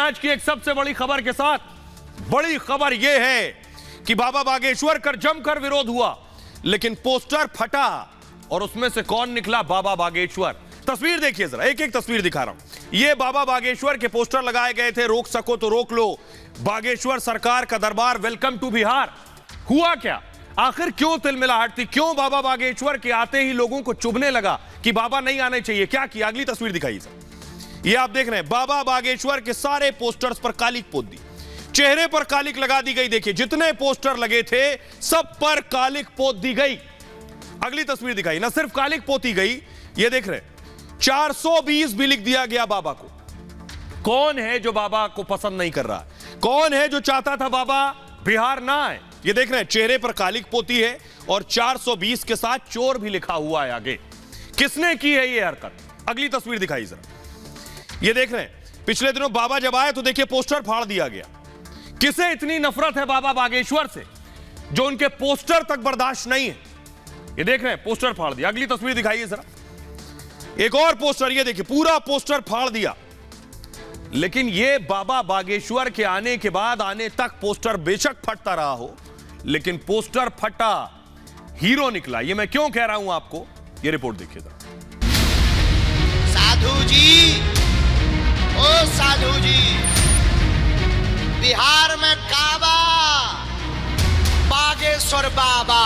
आज की एक सबसे बड़ी खबर के साथ। बड़ी खबर यह है कि बाबा बागेश्वर का जमकर विरोध हुआ, लेकिन पोस्टर फटा और उसमें से कौन निकला? बाबा बागेश्वर। तस्वीर देखिए जरा, एक एक तस्वीर दिखा रहा हूं। ये बाबा बागेश्वर के पोस्टर लगाए गए थे, रोक सको तो रोक लो, बागेश्वर सरकार का दरबार, वेलकम टू बिहार। हुआ क्या? आखिर क्यों तिलमिलाहट थी? क्यों बाबा बागेश्वर के आते ही लोगों को चुभने लगा कि बाबा नहीं आने चाहिए? क्या किया? अगली तस्वीर दिखाइए सर। ये आप देख रहे हैं, बाबा बागेश्वर के सारे पोस्टर्स पर कालिक पोत दी, चेहरे पर कालिक लगा दी गई। देखिए जितने पोस्टर लगे थे सब पर कालिक पोत दी गई। अगली तस्वीर दिखाई, ना सिर्फ कालिक पोती गई, ये देख रहे 420 भी लिख दिया गया बाबा को। कौन है जो बाबा को पसंद नहीं कर रहा? कौन है जो चाहता था बाबा बिहार ना आए? ये देख रहे हैं, चेहरे पर कालिक पोती है और 420 के साथ चोर भी लिखा हुआ है आगे। किसने की है ये हरकत? अगली तस्वीर दिखाई जरा। ये देख रहे हैं, पिछले दिनों बाबा जब आए तो देखिए पोस्टर फाड़ दिया गया। किसे इतनी नफरत है बाबा बागेश्वर से जो उनके पोस्टर तक बर्दाश्त नहीं है? ये देख रहे हैं, पोस्टर फाड़ दिया। अगली तस्वीर दिखाइए जरा, एक और पोस्टर, ये देखिए पूरा पोस्टर फाड़ दिया। लेकिन ये बाबा बागेश्वर के आने के बाद आने तक पोस्टर बेशक फटता रहा हो, लेकिन पोस्टर फटा, हीरो निकला। ये मैं क्यों कह रहा हूं आपको, ये रिपोर्ट देखिए जरा। साधु जी, ओ साधु जी, बिहार में काबा, बागेश्वर बाबा।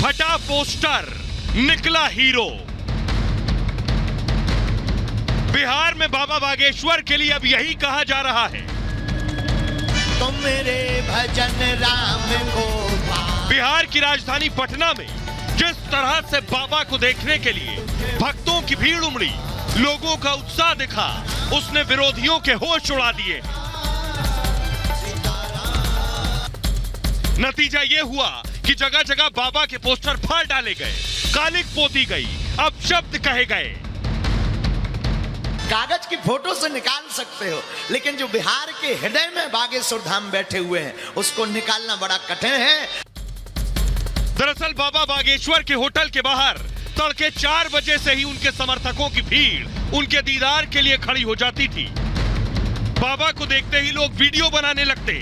फटा पोस्टर, निकला हीरो। बिहार में बाबा बागेश्वर के लिए अब यही कहा जा रहा है, तुम मेरे भजन राम को। बिहार की राजधानी पटना में जिस तरह से बाबा को देखने के लिए भक्तों की भीड़ उमड़ी, लोगों का उत्साह दिखा, उसने विरोधियों के होश उड़ा दिए। नतीजा यह हुआ कि जगह जगह बाबा के पोस्टर फाड़ डाले गए, कालिक पोती गई, अब शब्द कहे गए। कागज की फोटो से निकाल सकते हो, लेकिन जो बिहार के हृदय में बागेश्वर धाम बैठे हुए हैं उसको निकालना बड़ा कठिन है। दरअसल बाबा बागेश्वर के होटल के बाहर तड़के 4 बजे से ही उनके समर्थकों की भीड़ उनके दीदार के लिए खड़ी हो जाती थी। बाबा को देखते ही लोग वीडियो बनाने लगते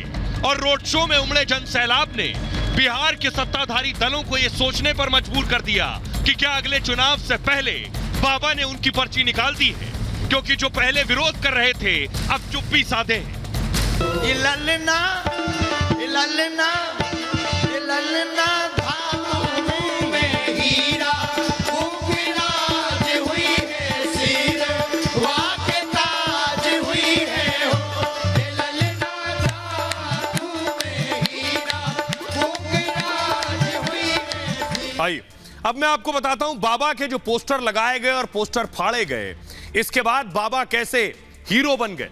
और रोड शो में उमड़े जन सैलाब ने बिहार के सत्ताधारी दलों को यह सोचने पर मजबूर कर दिया कि क्या अगले चुनाव से पहले बाबा ने उनकी पर्ची निकाल दी है, क्योंकि जो पहले विरोध कर रहे थे अब चुप्पी साधे हैं। ललना, ललना, ललना धामों में हीरा, फूफिराज हुई है सिर, वाके ताज हुई है हो। ललना धामों में हीरा, फूफिराज हुई है सिर। आइए अब मैं आपको बताता हूं बाबा के जो पोस्टर लगाए गए और पोस्टर फाड़े गए, इसके बाद बाबा कैसे हीरो बन गए।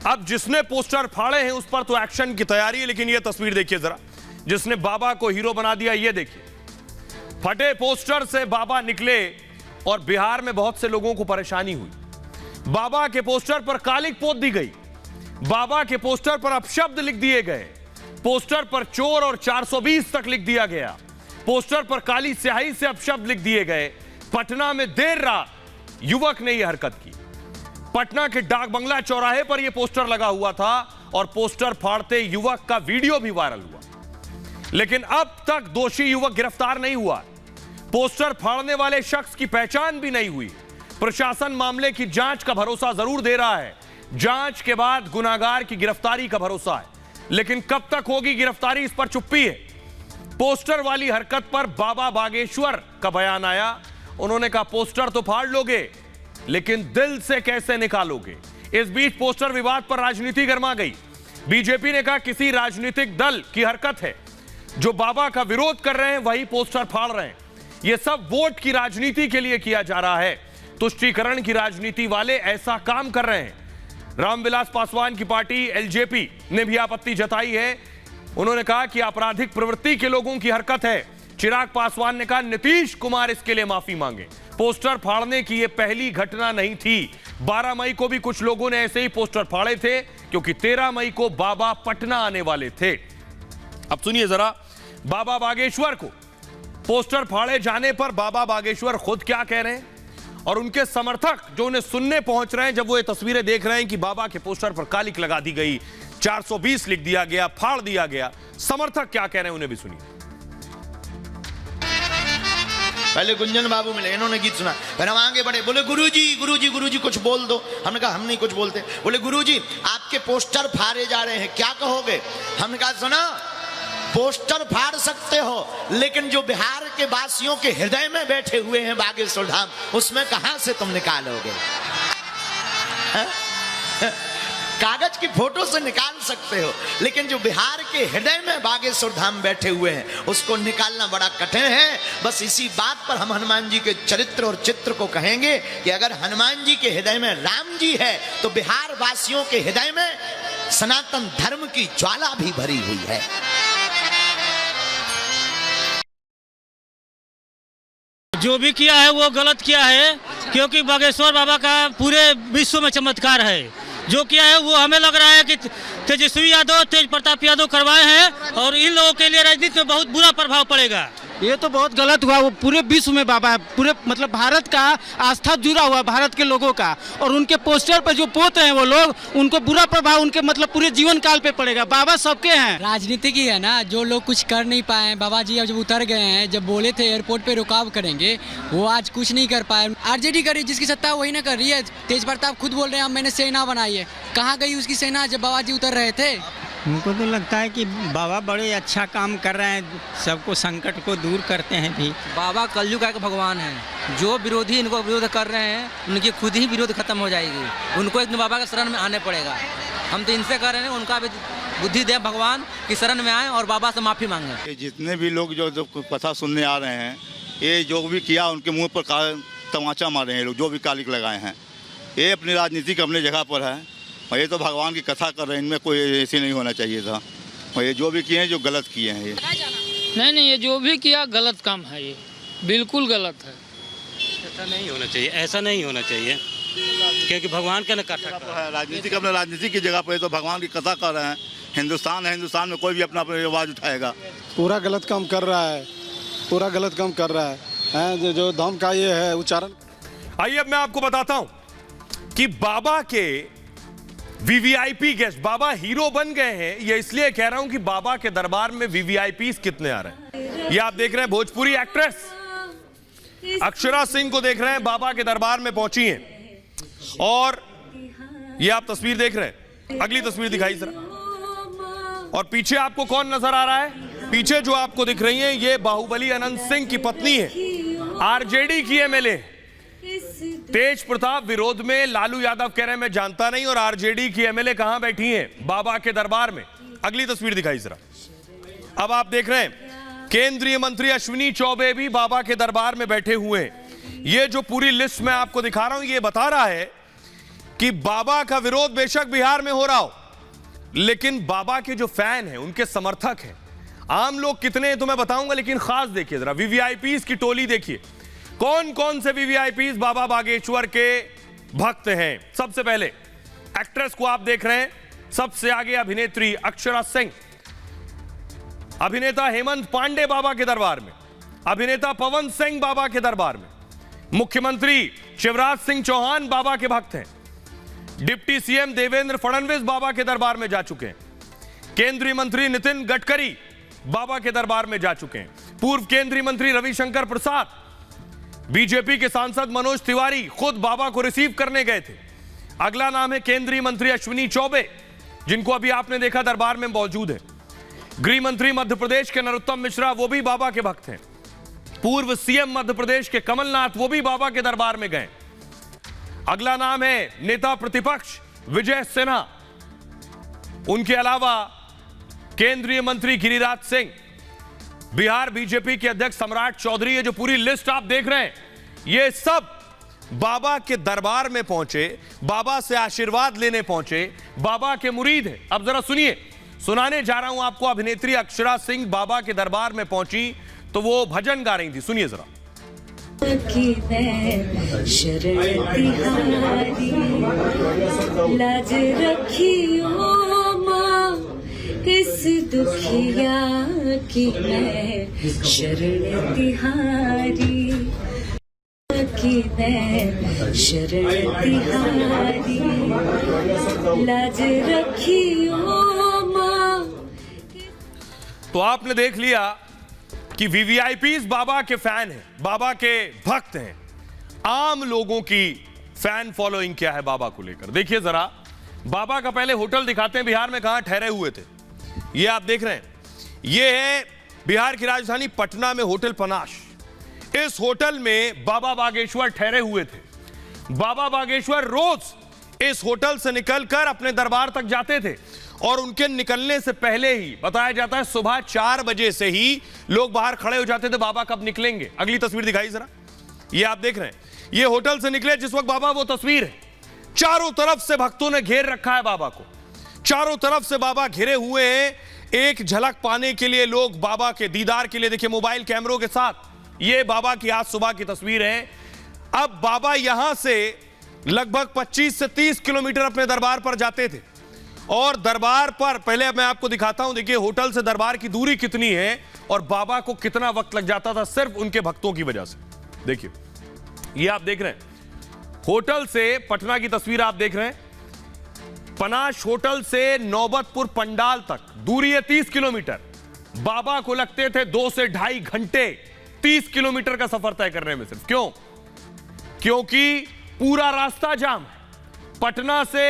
अब जिसने पोस्टर फाड़े हैं उस पर तो एक्शन की तैयारी है, लेकिन यह तस्वीर देखिए जरा, जिसने बाबा को हीरो बना दिया। यह देखिए, फटे पोस्टर से बाबा निकले और बिहार में बहुत से लोगों को परेशानी हुई। बाबा के पोस्टर पर कालिक पोत दी गई, बाबा के पोस्टर पर अपशब्द लिख दिए गए, पोस्टर पर चोर और 420 तक लिख दिया गया, पोस्टर पर काली स्याही से अपशब्द लिख दिए गए। पटना में देर रात युवक ने यह हरकत की। पटना के डाक बंगला चौराहे पर यह पोस्टर लगा हुआ था और पोस्टर फाड़ते युवक का वीडियो भी वायरल हुआ, लेकिन अब तक दोषी युवक गिरफ्तार नहीं हुआ। पोस्टर फाड़ने वाले शख्स की पहचान भी नहीं हुई। प्रशासन मामले की जांच का भरोसा जरूर दे रहा है, जांच के बाद गुनाहगार की गिरफ्तारी का भरोसा है, लेकिन कब तक होगी गिरफ्तारी, इस पर चुप्पी है। पोस्टर वाली हरकत पर बाबा बागेश्वर का बयान आया। उन्होंने कहा पोस्टर तो फाड़ लोगे, लेकिन दिल से कैसे निकालोगे। इस बीच पोस्टर विवाद पर राजनीति गर्मा गई। बीजेपी ने कहा किसी राजनीतिक दल की हरकत है, जो बाबा का विरोध कर रहे हैं वही पोस्टर फाड़ रहे हैं। यह सब वोट की राजनीति के लिए किया जा रहा है, तुष्टीकरण की राजनीति वाले ऐसा काम कर रहे हैं। रामविलास पासवान की पार्टी एलजेपी ने भी आपत्ति जताई है। उन्होंने कहा कि आपराधिक प्रवृत्ति के लोगों की हरकत है। चिराग पासवान ने कहा नीतीश कुमार इसके लिए माफी मांगे। पोस्टर फाड़ने की यह पहली घटना नहीं थी। 12 मई को भी कुछ लोगों ने ऐसे ही पोस्टर फाड़े थे, क्योंकि 13 मई को बाबा पटना आने वाले थे। अब सुनिए जरा, बाबा बागेश्वर को पोस्टर फाड़े जाने पर बाबा बागेश्वर खुद क्या कह रहे हैं और उनके समर्थक जो उन्हें सुनने पहुंच रहे हैं जब वो ये तस्वीरें देख रहे हैं कि बाबा के पोस्टर पर कालिक लगा दी गई, 420 लिख दिया गया, फाड़ दिया गया, समर्थक क्या कह रहे हैं उन्हें भी सुनिए। पहले गुंजन बाबू मिले, इन्होंने गीत सुना, फिर हम आगे बढ़े, बोले गुरुजी गुरुजी गुरुजी कुछ बोल दो। हमने कहा हम नहीं कुछ बोलते। बोले गुरुजी आपके पोस्टर फाड़े जा रहे हैं, क्या कहोगे? हमने कहा सुना, पोस्टर फाड़ सकते हो लेकिन जो बिहार के वासियों के हृदय में बैठे हुए हैं बागेश्वर धाम, उसमें कहां से तुम निकालोगे? कागज की फोटो से निकाल सकते हो लेकिन जो बिहार के हृदय में बागेश्वर धाम बैठे हुए हैं उसको निकालना बड़ा कठिन है। बस इसी बात पर हम हनुमान जी के चरित्र और चित्र को कहेंगे कि अगर हनुमान जी के हृदय में राम जी है तो बिहार वासियों के हृदय में सनातन धर्म की ज्वाला भी भरी हुई है। जो भी किया है वो गलत किया है, क्योंकि बागेश्वर बाबा का पूरे विश्व में चमत्कार है। जो किया है वो हमें लग रहा है कि तेजस्वी यादव, तेज प्रताप यादव करवाए हैं और इन लोगों के लिए राजनीति में बहुत बुरा प्रभाव पड़ेगा। ये तो बहुत गलत हुआ। वो पूरे विश्व में बाबा है, पूरे मतलब भारत का आस्था जुड़ा हुआ, भारत के लोगों का, और उनके पोस्टर पर जो पोत रहे हैं वो लोग, उनको बुरा प्रभाव उनके मतलब पूरे जीवन काल पे पड़ेगा। बाबा सबके हैं। राजनीति की है ना, जो लोग कुछ कर नहीं पाए, बाबा जी अब जब उतर गए हैं, जब बोले थे एयरपोर्ट पे रुकाव करेंगे, वो आज कुछ नहीं कर पाए। आरजेडी करी, जिसकी सत्ता वही ना कर रही है। तेज प्रताप खुद बोल रहे हैं मैंने सेना बनाई है, कहाँ गई उसकी सेना जब बाबा जी उतर रहे थे? उनको तो लगता है कि बाबा बड़े अच्छा काम कर रहे हैं, सबको संकट को दूर करते हैं भी। बाबा कलयुग का भगवान हैं, जो विरोधी इनको विरोध कर रहे हैं उनकी खुद ही विरोध खत्म हो जाएगी। उनको एक दिन बाबा के शरण में आने पड़ेगा। हम तो इनसे कर रहे हैं, उनका भी बुद्धि दे भगवान की शरण में आए और बाबा से माफ़ी मांगे। जितने भी लोग जो कथा सुनने आ रहे हैं, ये जो भी किया उनके मुँह पर तमाचा मारे हैं लोग, जो भी कालिक लगाए हैं, ये अपनी राजनीति की अपनी जगह पर है और ये तो भगवान की कथा कर रहे हैं। इनमें कोई ऐसे नहीं होना चाहिए था और ये जो भी किए हैं जो गलत किए हैं। ये नहीं, ये जो भी किया गलत काम है, ये बिल्कुल गलत है। ऐसा नहीं होना चाहिए, ऐसा नहीं होना चाहिए, क्योंकि भगवान का कथा राजनीति अपने राजनीति की जगह पर तो भगवान की कथा कर रहे हैं। हिंदुस्तान है, हिंदुस्तान में कोई भी अपना आवाज़ उठाएगा। पूरा गलत काम कर रहा है, पूरा गलत काम कर रहा है। जो धर्म का ये है उच्चारण। आइए अब मैं आपको बताता हूं कि बाबा के वीवीआईपी गेस्ट, बाबा हीरो बन गए हैं। ये इसलिए कह रहा हूं कि बाबा के दरबार में वीवीआईपी कितने आ रहे हैं। ये आप देख रहे हैं भोजपुरी एक्ट्रेस अक्षरा सिंह को देख रहे हैं, बाबा के दरबार में पहुंची हैं और ये आप तस्वीर देख रहे हैं। अगली तस्वीर दिखाई जरा। और पीछे आपको कौन नजर आ रहा है? पीछे जो आपको दिख रही हैं ये बाहुबली अनंत सिंह की पत्नी है, आरजेडी की एमएलए। तेज प्रताप विरोध में, लालू यादव कह रहे हैं मैं जानता नहीं, और आरजेडी की एमएलए कहां बैठी हैं? बाबा के दरबार में। अगली तस्वीर दिखाई जरा। अब आप देख रहे हैं केंद्रीय मंत्री अश्विनी चौबे भी बाबा के दरबार में बैठे हुए हैं। ये जो पूरी लिस्ट मैं आपको दिखा रहा हूं ये बता रहा है कि बाबा का विरोध बेशक बिहार में हो रहा हो, लेकिन बाबा के जो फैन हैं, उनके समर्थक हैं, आम लोग कितने हैं तो मैं बताऊंगा, लेकिन खास देखिए जरा वीवीआईपीज की टोली देखिए। कौन कौन से वीवीआईपीज बाबा बागेश्वर के भक्त हैं। सबसे पहले एक्ट्रेस को आप देख रहे हैं, सबसे आगे अभिनेत्री अक्षरा सिंह, अभिनेता हेमंत पांडे बाबा के दरबार में, अभिनेता पवन सिंह बाबा के दरबार में, मुख्यमंत्री शिवराज सिंह चौहान बाबा के भक्त हैं, डिप्टी सीएम देवेंद्र फडणवीस बाबा के दरबार में जा चुके हैं, केंद्रीय मंत्री नितिन गडकरी बाबा के दरबार में जा चुके हैं, पूर्व केंद्रीय मंत्री रविशंकर प्रसाद, बीजेपी के सांसद मनोज तिवारी खुद बाबा को रिसीव करने गए थे। अगला नाम है केंद्रीय मंत्री अश्विनी चौबे, जिनको अभी आपने देखा दरबार में मौजूद है। गृह मंत्री मध्य प्रदेश के नरोत्तम मिश्रा, वो भी बाबा के भक्त हैं। पूर्व सीएम मध्य प्रदेश के कमलनाथ, वो भी बाबा के दरबार में गए। अगला नाम है नेता प्रतिपक्ष विजय सिन्हा, उनके अलावा केंद्रीय मंत्री गिरिराज सिंह, बिहार बीजेपी के अध्यक्ष सम्राट चौधरी। ये जो पूरी लिस्ट आप देख रहे हैं ये सब बाबा के दरबार में पहुंचे, बाबा से आशीर्वाद लेने पहुंचे, बाबा के मुरीद हैं। अब जरा सुनिए, सुनाने जा रहा हूं आपको। अभिनेत्री अक्षरा सिंह बाबा के दरबार में पहुंची तो वो भजन गा रही थी, सुनिए जरा। लाज रखियो मां, इस इस दुखिया की मैं शरण तिहारी की मैं शरण तिहारी, लाज रखियो माँ। तो आपने देख लिया कि वीवीआईपीज बाबा के फैन हैं, बाबा के भक्त हैं। आम लोगों की फैन फॉलोइंग क्या है बाबा को लेकर, देखिए जरा। बाबा का पहले होटल दिखाते हैं बिहार में कहां ठहरे हुए थे। ये आप देख रहे हैं, ये है बिहार की राजधानी पटना में होटल पनाश। इस होटल में बाबा बागेश्वर ठहरे हुए थे। बाबा बागेश्वर रोज इस होटल से निकलकर अपने दरबार तक जाते थे और उनके निकलने से पहले ही बताया जाता है सुबह 4 बजे से ही लोग बाहर खड़े हो जाते थे, बाबा कब निकलेंगे। अगली तस्वीर दिखाई जरा, ये आप देख रहे हैं, ये होटल से निकले जिस वक्त बाबा, वो तस्वीर है। चारों तरफ से भक्तों ने घेर रखा है बाबा को, चारों तरफ से बाबा घिरे हुए हैं। एक झलक पाने के लिए लोग बाबा के दीदार के लिए, देखिए मोबाइल कैमरों के साथ, ये बाबा की आज सुबह की तस्वीर है। अब बाबा यहां से लगभग 25 से 30 किलोमीटर अपने दरबार पर जाते थे और दरबार पर, पहले मैं आपको दिखाता हूं, देखिए होटल से दरबार की दूरी कितनी है और बाबा को कितना वक्त लग जाता था सिर्फ उनके भक्तों की वजह से। देखिए ये आप देख रहे हैं, होटल से पटना की तस्वीर आप देख रहे हैं। पनाश होटल से नौबतपुर पंडाल तक दूरी है 30 किलोमीटर। बाबा को लगते थे 2 से 2.5 घंटे 30 किलोमीटर का सफर तय करने में सिर्फ। क्यों? क्योंकि पूरा रास्ता जाम है। पटना से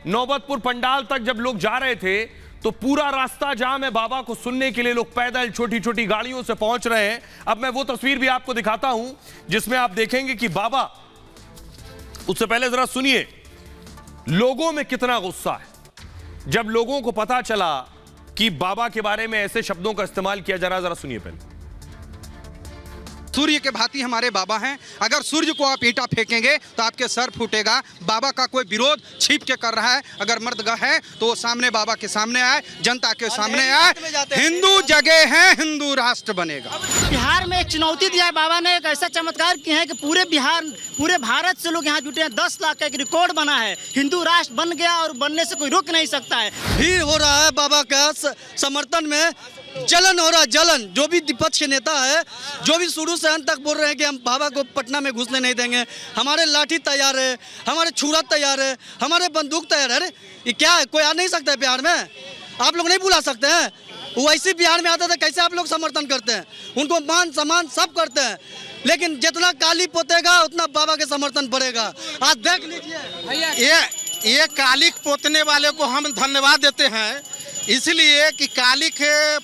नौबतपुर पंडाल तक जब लोग जा रहे थे तो पूरा रास्ता जाम है। बाबा को सुनने के लिए लोग पैदल छोटी छोटी गाड़ियों से पहुंच रहे हैं। अब मैं वो तस्वीर भी आपको दिखाता हूं जिसमें आप देखेंगे कि बाबा, उससे पहले जरा सुनिए लोगों में कितना गुस्सा है जब लोगों को पता चला कि बाबा के बारे में ऐसे शब्दों का इस्तेमाल किया जा रहा है। जरा सुनिए पहले। सूर्य के भांति हमारे बाबा हैं। अगर सूर्य को आप ईंटा फेंकेंगे तो आपके सर फूटेगा। बाबा का कोई विरोध छिप के कर रहा है। अगर मर्दगा है तो वो सामने बाबा के सामने आए, जनता के सामने आए। हिंदू जगह है, हिंदू राष्ट्र बनेगा। बिहार में एक चुनौती दिया है बाबा ने, एक ऐसा चमत्कार किया है कि पूरे बिहार, पूरे भारत से लोग यहाँ जुटे हैं। 10 लाख का एक रिकॉर्ड बना है। हिंदू राष्ट्र बन गया और बनने से कोई रोक नहीं सकता है। भीड़ हो रहा है बाबा का समर्थन में, जलन हो रहा है, जलन। जो भी विपक्ष के नेता है, जो भी शुरू से अंत तक बोल रहे हैं कि हम बाबा को पटना में घुसने नहीं देंगे, हमारे लाठी तैयार है, हमारे छुरा तैयार है, हमारे बंदूक तैयार है। अरे ये क्या है? कोई आ नहीं सकता है बिहार में? आप लोग नहीं बुला सकते हैं? वो ऐसे बिहार में आता था, कैसे आप लोग समर्थन करते हैं? उनको मान सम्मान सब करते हैं, लेकिन जितना काली पोतेगा उतना बाबा के समर्थन बढ़ेगा। आज देख लीजिए, ये कालिक पोतने वाले को हम धन्यवाद देते हैं, इसलिए कि कालिक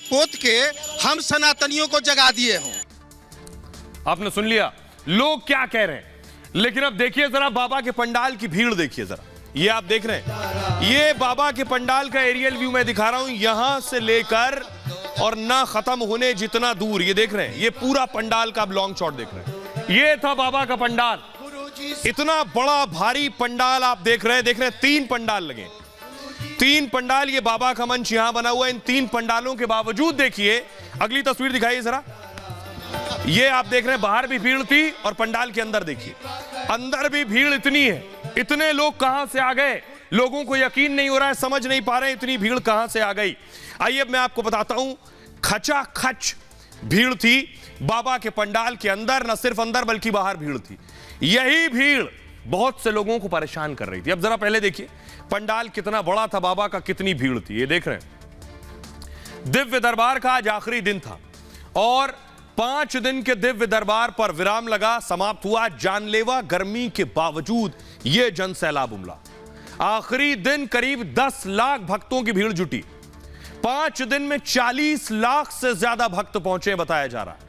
पोत के हम सनातनियों को जगा दिए हों। आपने सुन लिया लोग क्या कह रहे हैं, लेकिन अब देखिए जरा बाबा के पंडाल की भीड़ देखिए जरा। ये आप देख रहे हैं, ये बाबा के पंडाल का एरियल व्यू मैं दिखा रहा हूं, यहां से लेकर और ना खत्म होने जितना दूर, ये देख रहे हैं, ये पूरा पंडाल का आप लॉन्ग शॉट देख रहे हैं। ये था बाबा का पंडाल, इतना बड़ा भारी पंडाल आप देख रहे हैं। 3 पंडाल लगे, 3 पंडाल, ये बाबा का मंच यहां बना हुआ है। इन 3 पंडालों के बावजूद देखिए, अगली तस्वीर दिखाइए जरा। ये आप देख रहे हैं बाहर भी भीड़ थी और पंडाल के अंदर देखिए, अंदर भी भीड़ इतनी है। इतने लोग कहां से आ गए, लोगों को यकीन नहीं हो रहा है, समझ नहीं पा रहे इतनी भीड़ कहां से आ गई। आइए मैं आपको बताता हूं, खचाखच भीड़ थी बाबा के पंडाल के अंदर। न सिर्फ अंदर बल्कि बाहर भीड़ थी। यही भीड़ बहुत से लोगों को परेशान कर रही थी। अब जरा पहले देखिए पंडाल कितना बड़ा था, बाबा का कितनी भीड़ थी। ये देख रहे हैं, दिव्य दरबार का आज आखिरी दिन था और 5 दिन के दिव्य दरबार पर विराम लगा, समाप्त हुआ। जानलेवा गर्मी के बावजूद यह जन सैलाब उमड़ा। आखिरी दिन करीब 10 लाख भक्तों की भीड़ जुटी। 5 दिन में 40 लाख से ज्यादा भक्त पहुंचे बताया जा रहा है।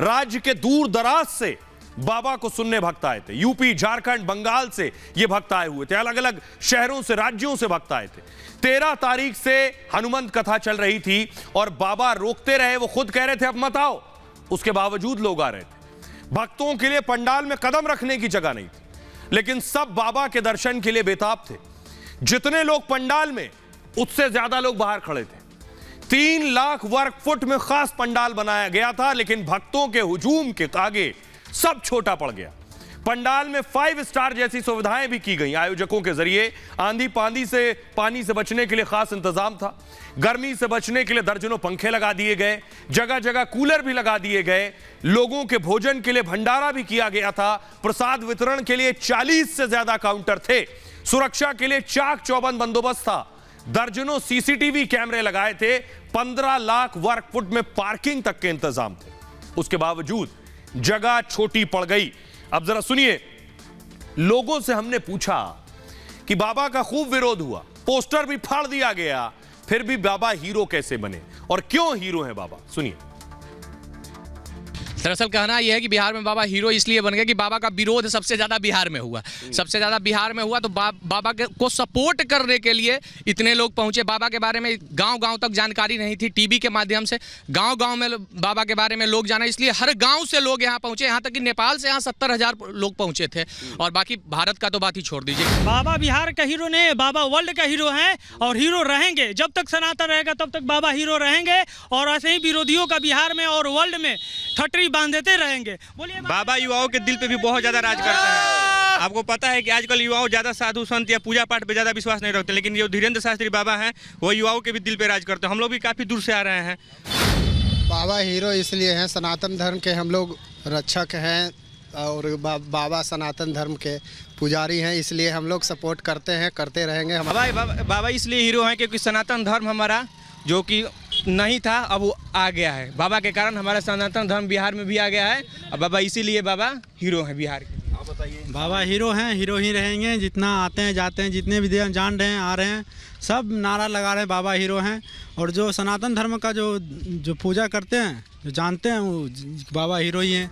राज्य के दूर दराज से बाबा को सुनने भक्त आए थे। यूपी, झारखंड, बंगाल से ये भक्त आए हुए थे। अलग अलग शहरों से, राज्यों से भक्त आए थे। 13 तारीख से हनुमंत कथा चल रही थी और बाबा रोकते रहे, वो खुद कह रहे थे अब मत आओ, उसके बावजूद लोग आ रहे थे। भक्तों के लिए पंडाल में कदम रखने की जगह नहीं थी, लेकिन सब बाबा के दर्शन के लिए बेताब थे। जितने लोग पंडाल में, उससे ज्यादा लोग बाहर खड़े थे। 3 लाख वर्ग फुट में खास पंडाल बनाया गया था, लेकिन भक्तों के हुजूम के आगे सब छोटा पड़ गया। पंडाल में 5 स्टार जैसी सुविधाएं भी की गई। आयोजकों के जरिए आंधी पानी से बचने के लिए खास इंतजाम था। गर्मी से बचने के लिए दर्जनों पंखे लगा दिए गए, जगह जगह कूलर भी लगा दिए गए। लोगों के भोजन के लिए भंडारा भी किया गया था। प्रसाद वितरण के लिए 40 से ज्यादा काउंटर थे। सुरक्षा के लिए चाक चौबंद बंदोबस्त था। दर्जनों सीसीटीवी कैमरे लगाए थे। 15 लाख वर्ग फुट में पार्किंग तक के इंतजाम थे। उसके बावजूद जगह छोटी पड़ गई। अब जरा सुनिए, लोगों से हमने पूछा कि बाबा का खूब विरोध हुआ, पोस्टर भी फाड़ दिया गया, फिर भी बाबा हीरो कैसे बने और क्यों हीरो हैं बाबा? सुनिए। दरअसल कहना यह है कि बिहार में बाबा हीरो इसलिए बन गए कि बाबा का विरोध सबसे ज़्यादा बिहार में हुआ। सबसे ज़्यादा बिहार में हुआ तो बाबा को सपोर्ट करने के लिए इतने लोग पहुंचे। बाबा के बारे में गांव-गांव तक जानकारी नहीं थी। टीवी के माध्यम से गांव-गांव में बाबा के बारे में लोग जाना, इसलिए हर गांव से लोग यहाँ पहुंचे। यहाँ तक कि नेपाल से यहाँ 70,000 लोग पहुंचे थे। और बाकी भारत का तो बात ही छोड़ दीजिए। बाबा बिहार का हीरो नहीं है, बाबा वर्ल्ड का हीरो है और हीरो रहेंगे। जब तक सनातन रहेगा तब तक बाबा हीरो रहेंगे और ऐसे ही विरोधियों का बिहार में और वर्ल्ड में ठटरी बांध देते रहेंगे। बोलिए। बाबा युवाओं के दिल पे भी बहुत ज्यादा राज करता है। आपको पता है कि आजकल युवाओं ज्यादा साधु संत या पूजा पाठ पे ज्यादा विश्वास नहीं रखते, लेकिन जो धीरेन्द्र शास्त्री बाबा हैं वो युवाओं के भी दिल पे राज करते हैं। हम लोग भी काफी दूर से आ रहे हैं। बाबा हीरो इसलिए हैं, सनातन धर्म के हम लोग रक्षक हैं और बाबा सनातन धर्म के पुजारी हैं, इसलिए हम लोग सपोर्ट करते हैं, करते रहेंगे। बाबा इसलिए हीरो हैं क्योंकि सनातन धर्म हमारा जो कि नहीं था अब वो आ गया है। बाबा के कारण हमारा सनातन धर्म बिहार में भी आ गया है और बाबा इसीलिए बाबा हीरो हैं बिहार के। आप बताइए। बाबा हीरो हैं, हीरो ही रहेंगे। जितना आते हैं जाते हैं, जितने भी जान रहे हैं आ रहे हैं, सब नारा लगा रहे हैं बाबा हीरो हैं। और जो सनातन धर्म का जो पूजा करते हैं, जो जानते हैं, वो बाबा हीरो ही हैं।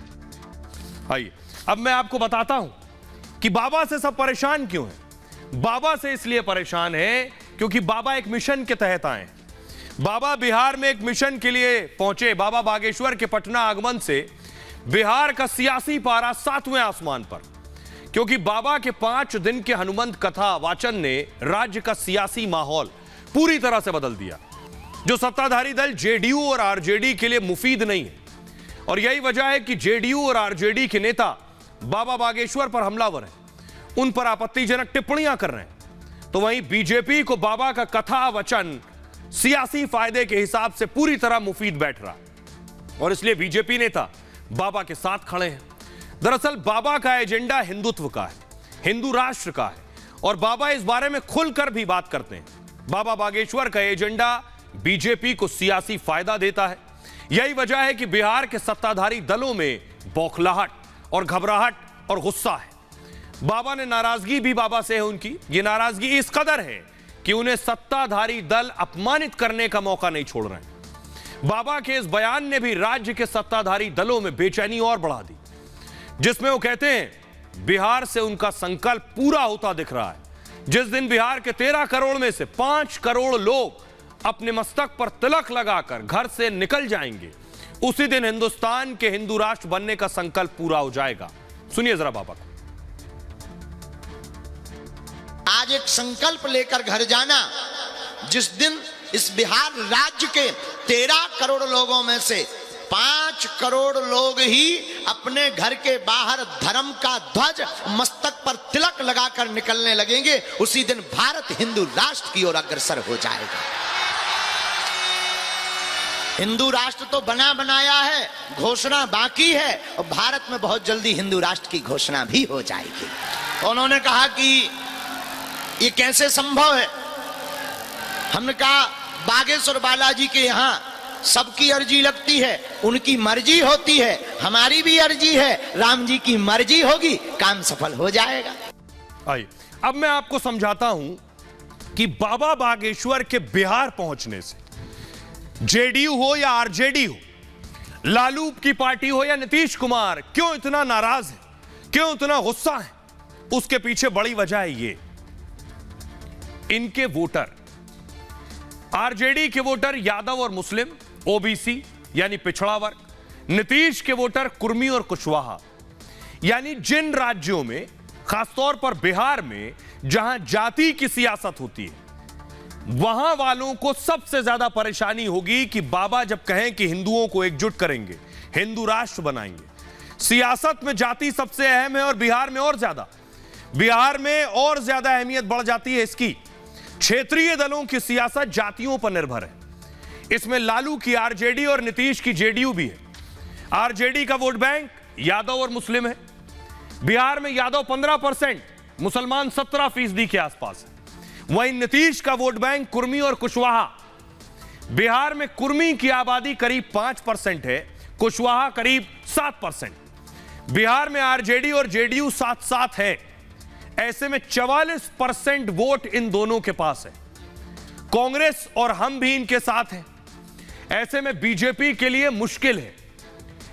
आइए अब मैं आपको बताता हूं कि बाबा से सब परेशान क्यों हैं। बाबा से इसलिए परेशान है क्योंकि बाबा एक मिशन के तहत आए। बाबा बिहार में एक मिशन के लिए पहुंचे। बाबा बागेश्वर के पटना आगमन से बिहार का सियासी पारा 7वें आसमान पर, क्योंकि बाबा के 5 दिन के हनुमंत कथा वाचन ने राज्य का सियासी माहौल पूरी तरह से बदल दिया। जो सत्ताधारी दल जेडीयू और आरजेडी के लिए मुफीद नहीं है, और यही वजह है कि जेडीयू और आरजेडी के नेता बाबा बागेश्वर पर हमलावर हैं, उन पर आपत्तिजनक टिप्पणियां कर रहे हैं। तो वहीं बीजेपी को बाबा का कथा वचन सियासी फायदे के हिसाब से पूरी तरह मुफीद बैठ रहा है और इसलिए बीजेपी नेता बाबा के साथ खड़े हैं। दरअसल बाबा का एजेंडा हिंदुत्व का है, हिंदू राष्ट्र का है और बाबा इस बारे में खुलकर भी बात करते हैं। बाबा बागेश्वर का एजेंडा बीजेपी को सियासी फायदा देता है। यही वजह है कि बिहार के सत्ताधारी दलों में बौखलाहट और घबराहट और गुस्सा है। बाबा ने नाराजगी भी बाबा से है उनकी। ये नाराजगी इस कदर है कि उन्हें सत्ताधारी दल अपमानित करने का मौका नहीं छोड़ रहे हैं। बाबा के इस बयान ने भी राज्य के सत्ताधारी दलों में बेचैनी और बढ़ा दी, जिसमें वो कहते हैं बिहार से उनका संकल्प पूरा होता दिख रहा है। जिस दिन बिहार के 13 करोड़ में से 5 करोड़ लोग अपने मस्तक पर तिलक लगाकर घर से निकल जाएंगे, उसी दिन हिंदुस्तान के हिंदू राष्ट्र बनने का संकल्प पूरा हो जाएगा। सुनिए जरा बाबा को। आज एक संकल्प लेकर घर जाना, जिस दिन इस बिहार राज्य के 13 करोड़ लोगों में से 5 करोड़ लोग ही अपने घर के बाहर धर्म का ध्वज मस्तक पर तिलक लगाकर निकलने लगेंगे, उसी दिन भारत हिंदू राष्ट्र की ओर अग्रसर हो जाएगा। हिंदू राष्ट्र तो बना बनाया है, घोषणा बाकी है और भारत में बहुत जल्दी हिंदू राष्ट्र की घोषणा भी हो जाएगी। उन्होंने कहा कि ये कैसे संभव है। हमने कहा बागेश्वर बालाजी के यहाँ सबकी अर्जी लगती है, उनकी मर्जी होती है, हमारी भी अर्जी है, राम जी की मर्जी होगी, काम सफल हो जाएगा। आइए अब मैं आपको समझाता हूं कि बाबा बागेश्वर के बिहार पहुंचने से जेडीयू हो या आरजेडी हो, लालू की पार्टी हो या नीतीश कुमार क्यों इतना नाराज है, क्यों इतना गुस्सा है, उसके पीछे बड़ी वजह है ये। इनके वोटर, आरजेडी के वोटर यादव और मुस्लिम, ओबीसी यानी पिछड़ा वर्ग, नीतीश के वोटर कुर्मी और कुशवाहा। यानी जिन राज्यों में, खासतौर पर बिहार में, जहां जाति की सियासत होती है, वहां वालों को सबसे ज्यादा परेशानी होगी कि बाबा जब कहें कि हिंदुओं को एकजुट करेंगे, हिंदू राष्ट्र बनाएंगे, सियासत में जाति सबसे अहम है और बिहार में और ज्यादा। बिहार में और ज्यादा अहमियत बढ़ जाती है इसकी। क्षेत्रीय दलों की सियासत जातियों पर निर्भर है। इसमें लालू की आरजेडी और नीतीश की जेडीयू भी है। आरजेडी का वोट बैंक यादव और मुस्लिम है। बिहार में यादव 15%, मुसलमान 17% के आसपास है। वहीं नीतीश का वोट बैंक कुर्मी और कुशवाहा। बिहार में कुर्मी की आबादी करीब 5% है, कुशवाहा करीब 7%। बिहार में आरजेडी और जेडीयू साथ साथ है। ऐसे में 44% वोट इन दोनों के पास है। कांग्रेस और हम भी इनके साथ हैं। ऐसे में बीजेपी के लिए मुश्किल है।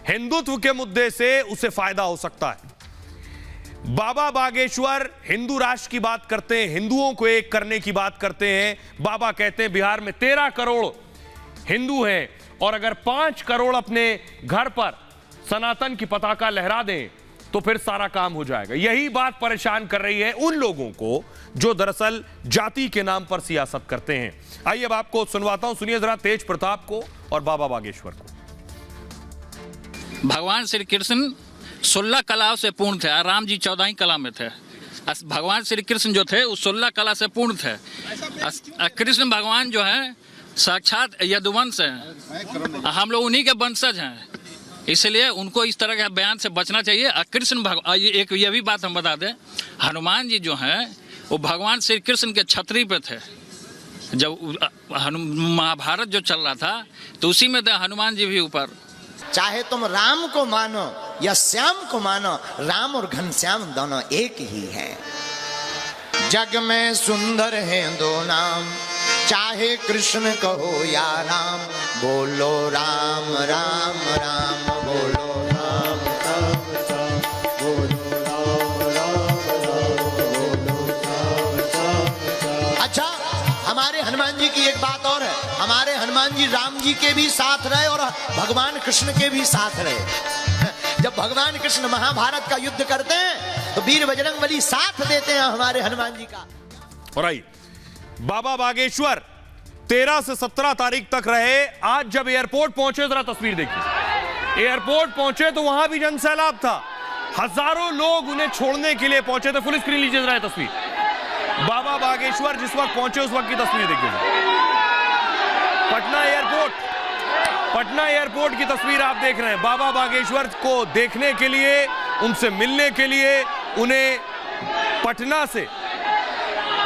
हिंदुत्व के मुद्दे से उसे फायदा हो सकता है। बाबा बागेश्वर हिंदू राष्ट्र की बात करते हैं, हिंदुओं को एक करने की बात करते हैं। बाबा कहते हैं बिहार में 13 करोड़ हिंदू हैं और अगर 5 करोड़ अपने घर पर सनातन की पताका लहरा दें तो फिर सारा काम हो जाएगा। यही बात परेशान कर रही है उन लोगों को जो दरअसल जाति के नाम पर सियासत करते हैं। आइए अब आपको सुनवाता हूं, सुनिए जरा तेज प्रताप को और बाबा बागेश्वर को। भगवान श्री कृष्ण 16 कलाओं से पूर्ण थे, राम जी 14 कला में थे। भगवान श्री कृष्ण जो थे वो 16 कला से पूर्ण थे। कृष्ण भगवान जो है साक्षात यदुवंश हैं, हम लोग उन्हीं के वंशज हैं, इसलिए उनको इस तरह के बयान से बचना चाहिए। कृष्ण भगवान, एक ये भी बात हम बता दें, हनुमान जी जो हैं वो भगवान श्री कृष्ण के छतरी पे थे। जब महाभारत जो चल रहा था तो उसी में थे हनुमान जी भी ऊपर। चाहे तुम राम को मानो या श्याम को मानो, राम और घनश्याम दोनों एक ही हैं। जग में सुंदर हैं दो नाम, चाहे कृष्ण कहो या राम, बोलो राम राम राम, बोलो राम राम राम, बोलो राम राम राम, बोलो राम राम। अच्छा, हमारे हनुमान जी की एक बात और है, हमारे हनुमान जी राम जी के भी साथ रहे और भगवान कृष्ण के भी साथ रहे। जब भगवान कृष्ण महाभारत का युद्ध करते हैं तो वीर बजरंगबली साथ देते हैं हमारे हनुमान जी का। और आई बाबा बागेश्वर 13 से 17 तारीख तक रहे। आज जब एयरपोर्ट पहुंचे, जरा तस्वीर देखिए, एयरपोर्ट पहुंचे तो वहां भी जनसैलाब था। हजारों लोग उन्हें छोड़ने के लिए पहुंचे थे। फुल स्क्रीन लीजिए जरा तस्वीर। बाबा बागेश्वर जिस वक्त पहुंचे उस वक्त की तस्वीर देखिए। पटना एयरपोर्ट की तस्वीर आप देख रहे हैं। बाबा बागेश्वर को देखने के लिए, उनसे मिलने के लिए, उन्हें पटना से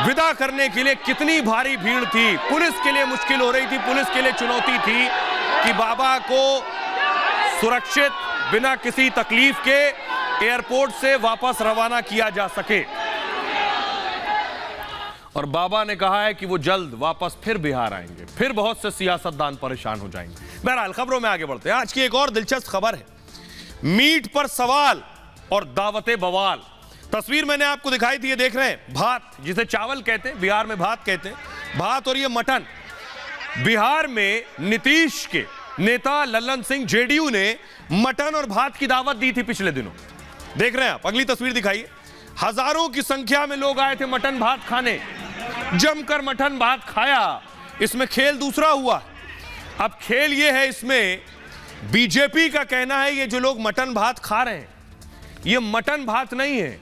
विदा करने के लिए कितनी भारी भीड़ थी। पुलिस के लिए मुश्किल हो रही थी, पुलिस के लिए चुनौती थी कि बाबा को सुरक्षित बिना किसी तकलीफ के एयरपोर्ट से वापस रवाना किया जा सके। और बाबा ने कहा है कि वो जल्द वापस फिर बिहार आएंगे, फिर बहुत से सियासतदान परेशान हो जाएंगे। बहरहाल खबरों में आगे बढ़ते हैं। आज की एक और दिलचस्प खबर है, मीट पर सवाल और दावते बवाल। तस्वीर मैंने आपको दिखाई थी, ये देख रहे हैं, भात जिसे चावल कहते हैं, बिहार में भात कहते हैं, भात और ये मटन। बिहार में नीतीश के नेता लल्लन सिंह जेडीयू ने मटन और भात की दावत दी थी पिछले दिनों। देख रहे हैं आप, अगली तस्वीर दिखाइए। हजारों की संख्या में लोग आए थे मटन भात खाने, जमकर मटन भात खाया। इसमें खेल दूसरा हुआ। अब खेल ये है, इसमें बीजेपी का कहना है ये जो लोग मटन भात खा रहे हैं ये मटन भात नहीं है,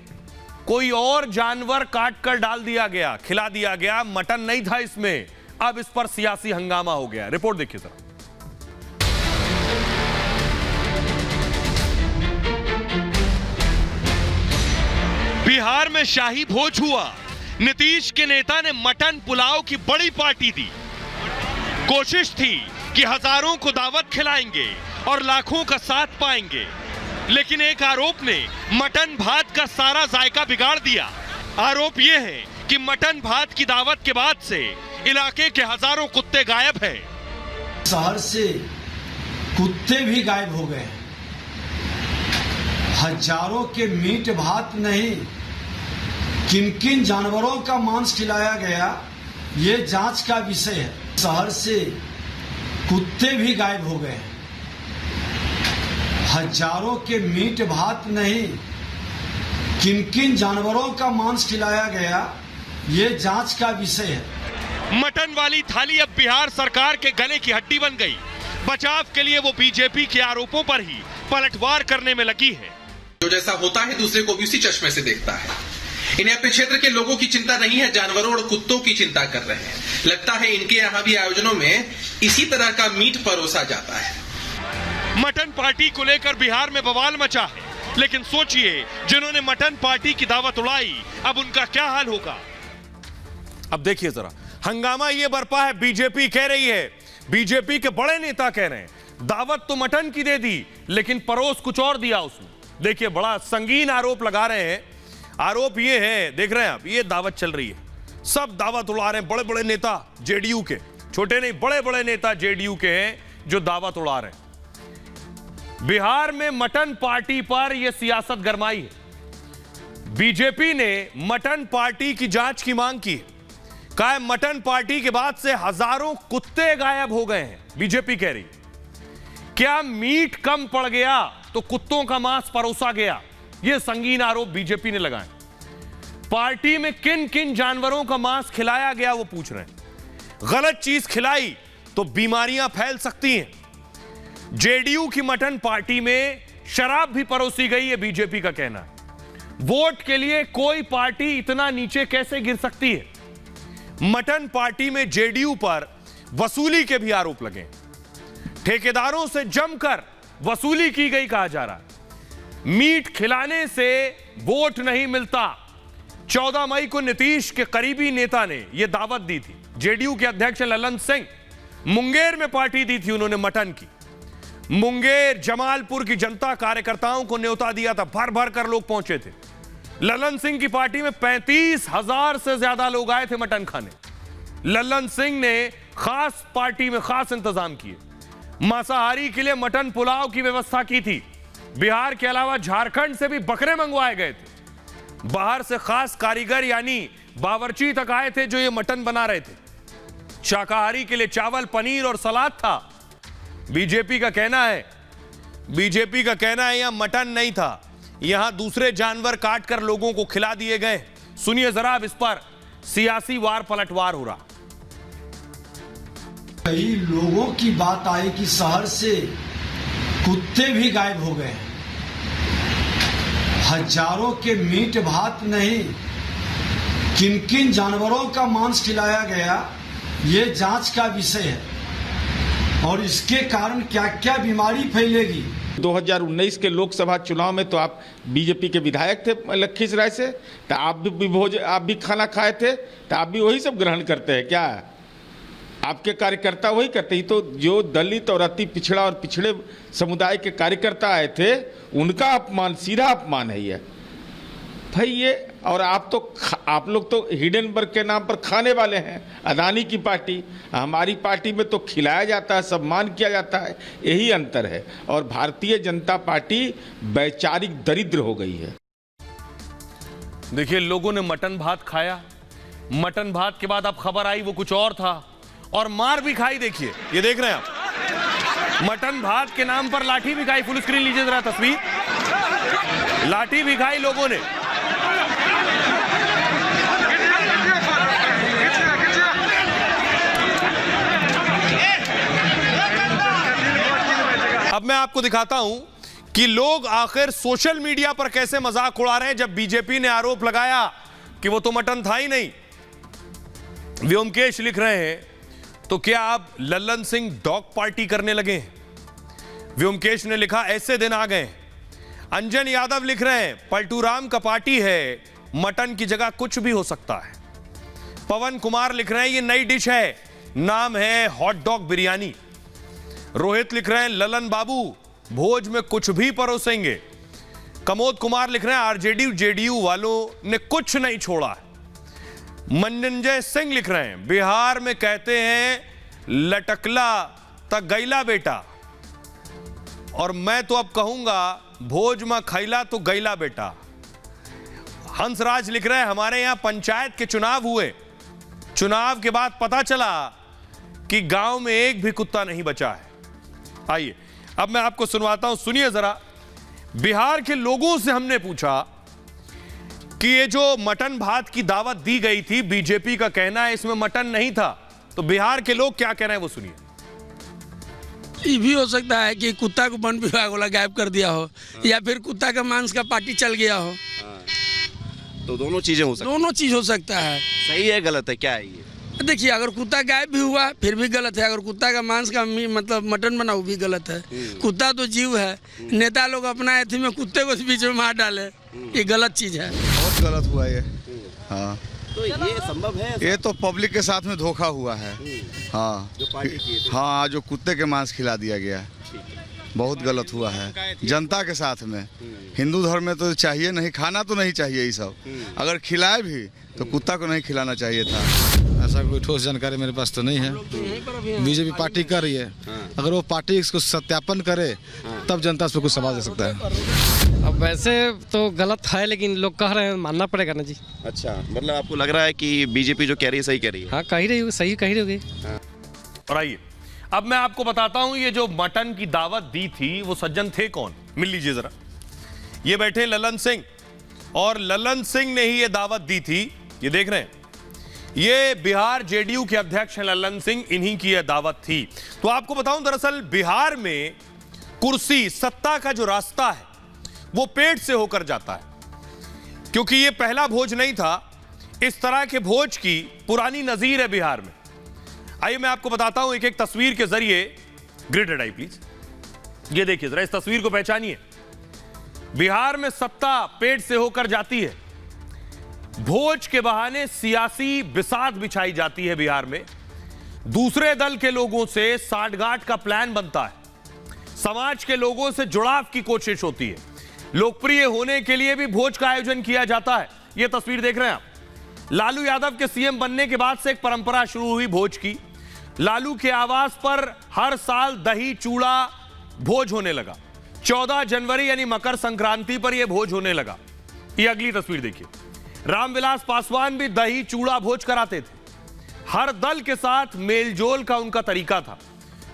कोई और जानवर काट कर डाल दिया गया, खिला दिया गया, मटन नहीं था इसमें। अब इस पर सियासी हंगामा हो गया। रिपोर्ट देखिए जरा। बिहार में शाही भोज हुआ। नीतीश के नेता ने मटन पुलाव की बड़ी पार्टी दी। कोशिश थी कि हजारों को दावत खिलाएंगे और लाखों का साथ पाएंगे, लेकिन एक आरोप ने मटन भात का सारा जायका बिगाड़ दिया। आरोप यह है कि मटन भात की दावत के बाद से इलाके के हजारों कुत्ते गायब हैं। शहर से कुत्ते भी गायब हो गए। हजारों के मीट भात नहीं, किन किन जानवरों का मांस खिलाया गया ये जांच का विषय है। शहर से कुत्ते भी गायब हो गए। हजारों के मीट भात नहीं, किन किन जानवरों का मांस खिलाया गया ये जांच का विषय है। मटन वाली थाली अब बिहार सरकार के गले की हड्डी बन गई। बचाव के लिए वो बीजेपी के आरोपों पर ही पलटवार करने में लगी है। जो जैसा होता है दूसरे को भी उसी चश्मे से देखता है। इन्हें अपने क्षेत्र के लोगों की चिंता नहीं है, जानवरों और कुत्तों की चिंता कर रहे हैं। लगता है इनके यहाँ भी आयोजनों में इसी तरह का मीट परोसा जाता है। मटन पार्टी को लेकर बिहार में बवाल मचा है, लेकिन सोचिए जिन्होंने मटन पार्टी की दावत उड़ाई अब उनका क्या हाल होगा। अब देखिए जरा, हंगामा ये बरपा है। बीजेपी कह रही है, बीजेपी के बड़े नेता कह रहे हैं दावत तो मटन की दे दी लेकिन परोस कुछ और दिया उसने। देखिए बड़ा संगीन आरोप लगा रहे हैं। आरोप ये है, देख रहे हैं आप, ये दावत चल रही है, सब दावत उड़ा रहे हैं। बड़े बड़े नेता जेडीयू के, छोटे नहीं बड़े बड़े नेता जेडीयू के हैं जो दावत उड़ा रहे हैं। बिहार में मटन पार्टी पर यह सियासत गरमाई है। बीजेपी ने मटन पार्टी की जांच की मांग की। कहा है मटन पार्टी के बाद से हजारों कुत्ते गायब हो गए हैं। बीजेपी कह रही क्या मीट कम पड़ गया तो कुत्तों का मांस परोसा गया। यह संगीन आरोप बीजेपी ने लगाए। पार्टी में किन किन जानवरों का मांस खिलाया गया वो पूछ रहे हैं। गलत चीज खिलाई तो बीमारियां फैल सकती हैं। जेडीयू की मटन पार्टी में शराब भी परोसी गई है, बीजेपी का कहना है। वोट के लिए कोई पार्टी इतना नीचे कैसे गिर सकती है। मटन पार्टी में जेडीयू पर वसूली के भी आरोप लगे। ठेकेदारों से जमकर वसूली की गई कहा जा रहा है। मीट खिलाने से वोट नहीं मिलता। 14 मई को नीतीश के करीबी नेता ने यह दावत दी थी। जेडीयू के अध्यक्ष ललन सिंह मुंगेर में पार्टी दी थी उन्होंने मटन की। मुंगेर जमालपुर की जनता कार्यकर्ताओं को न्योता दिया था, भर भर कर लोग पहुंचे थे। ललन सिंह की पार्टी में 35,000 से ज्यादा लोग आए थे मटन खाने। ललन सिंह ने खास पार्टी में खास इंतजाम किए। मांसाहारी के लिए मटन पुलाव की व्यवस्था की थी। बिहार के अलावा झारखंड से भी बकरे मंगवाए गए थे। बाहर से खास कारीगर यानी बावर्ची तक आए थे जो ये मटन बना रहे थे। शाकाहारी के लिए चावल, पनीर और सलाद था। बीजेपी का कहना है यहां मटन नहीं था, यहां दूसरे जानवर काटकर लोगों को खिला दिए गए। सुनिए जरा, अब इस पर सियासी वार पलटवार हो रहा। कई लोगों की बात आई कि शहर से कुत्ते भी गायब हो गए। हजारों के मीट भात नहीं, किन किन जानवरों का मांस खिलाया गया ये जांच का विषय है और इसके कारण क्या क्या बीमारी फैलेगी। 2019 के लोकसभा चुनाव में तो आप बीजेपी के विधायक थे लखीसराय से, तो आप भी खाना खाए थे, तो आप भी वही सब ग्रहण करते हैं क्या? आपके कार्यकर्ता वही करते ही तो जो दलित और अति पिछड़ा और पिछड़े समुदाय के कार्यकर्ता आए थे उनका अपमान, सीधा अपमान है ये भाई ये। और आप लोग तो हिडेनबर्ग के नाम पर खाने वाले हैं। अदानी की पार्टी, हमारी पार्टी में तो खिलाया जाता है, सम्मान किया जाता है, यही अंतर है। और भारतीय जनता पार्टी वैचारिक दरिद्र हो गई है। देखिए लोगों ने मटन भात खाया, मटन भात के बाद अब खबर आई वो कुछ और था और मार भी खाई। देखिए ये देख रहे हैं आप, मटन भात के नाम पर लाठी भी खाई। फुल स्क्रीन लीजिए जरा तस्वीर, लाठी भी खाई लोगों ने। अब मैं आपको दिखाता हूं कि लोग आखिर सोशल मीडिया पर कैसे मजाक उड़ा रहे हैं जब बीजेपी ने आरोप लगाया कि वो तो मटन था ही नहीं। व्योमकेश लिख रहे हैं तो क्या आप ललन सिंह डॉग पार्टी करने लगे हैं? व्योमकेश ने लिखा ऐसे दिन आ गए। अंजन यादव लिख रहे हैं पलटूराम का पार्टी है, मटन की जगह कुछ भी हो सकता है। पवन कुमार लिख रहे हैं ये नई डिश है, नाम है हॉट डॉग बिरयानी। रोहित लिख रहे हैं ललन बाबू भोज में कुछ भी परोसेंगे। कमोद कुमार लिख रहे हैं आरजेडी जेडीयू वालों ने कुछ नहीं छोड़ा। मनंजय सिंह लिख रहे हैं बिहार में कहते हैं लटकला तक गैला बेटा, और मैं तो अब कहूंगा भोज में खैला तो गैला बेटा। हंसराज लिख रहे हैं हमारे यहां पंचायत के चुनाव हुए, चुनाव के बाद पता चला कि गांव में एक भी कुत्ता नहीं बचा है। आइए अब मैं आपको सुनवाता हूं, सुनिए जरा। बिहार के लोगों से हमने पूछा कि ये जो मटन भात की दावत दी गई थी, बीजेपी का कहना है इसमें मटन नहीं था, तो बिहार के लोग क्या कह रहे हैं वो सुनिए। ये भी हो सकता है कि कुत्ता को वन विभाग वाला गायब कर दिया हो, या फिर कुत्ता का मांस का पार्टी चल गया हो। तो दोनों चीजें हो सकती दोनों चीज हो सकता है। सही है गलत है क्या है ये? देखिए, अगर कुत्ता गायब भी हुआ फिर भी गलत है, अगर कुत्ता का मांस का मतलब मटन बना वो भी गलत है। कुत्ता तो जीव है, नेता लोग अपना एथी में कुत्ते को बीच में मार डाले, ये गलत चीज है। बहुत गलत हुआ ये। हाँ, तो ये संभव है? ये तो पब्लिक के साथ में धोखा हुआ है। हाँ, जो पार्टी की है। हाँ, जो कुत्ते के मांस खिला दिया गया, बहुत गलत हुआ है जनता के साथ में। हिंदू धर्म में तो चाहिए नहीं, खाना तो नहीं चाहिए ये सब। अगर खिलाए भी तो कुत्ता को नहीं खिलाना चाहिए था। ऐसा कोई ठोस जानकारी मेरे पास तो नहीं है। बीजेपी पार्टी कर रही है, अगर वो पार्टी इसको सत्यापन करे तब जनता उस पर कुछ सवाल दे सकता है। अब वैसे तो गलत है, लेकिन लोग कह रहे हैं, मानना पड़ेगा ना जी। अच्छा, मतलब आपको लग रहा है कि बीजेपी जो कह रही है सही कह रही है? हाँ, कह रही होगी, सही कह रही होगी। और आइए अब मैं आपको बताता हूं, ये जो मटन की दावत दी थी वो सज्जन थे कौन, मिल लीजिए जरा। ये बैठे ललन सिंह, और ललन सिंह ने ही ये दावत दी थी। ये देख रहे हैं, ये बिहार जेडीयू के अध्यक्ष हैं ललन सिंह, इन्हीं की यह दावत थी। तो आपको बताऊं, दरअसल बिहार में कुर्सी, सत्ता का जो रास्ता है वो पेट से होकर जाता है, क्योंकि ये पहला भोज नहीं था। इस तरह के भोज की पुरानी नजीर है बिहार में। आइए मैं आपको बताता हूं एक एक तस्वीर के जरिए। Grid head I please. ये देखिए जरा, इस तस्वीर को पहचानिए। बिहार में सत्ता पेट से होकर जाती है, भोज के बहाने सियासी बिसात बिछाई जाती है बिहार में। दूसरे दल के लोगों से साठगांठ का प्लान बनता है, समाज के लोगों से जुड़ाव की कोशिश होती है, लोकप्रिय होने के लिए भी भोज का आयोजन किया जाता है। यह तस्वीर देख रहे हैं आप। लालू यादव के सीएम बनने के बाद से एक परंपरा शुरू हुई भोज की। लालू के आवास पर हर साल दही चूड़ा भोज होने लगा। 14 जनवरी यानी मकर संक्रांति पर यह भोज होने लगा। यह अगली तस्वीर देखिए। रामविलास पासवान भी दही चूड़ा भोज कराते थे। हर दल के साथ मेलजोल का उनका तरीका था।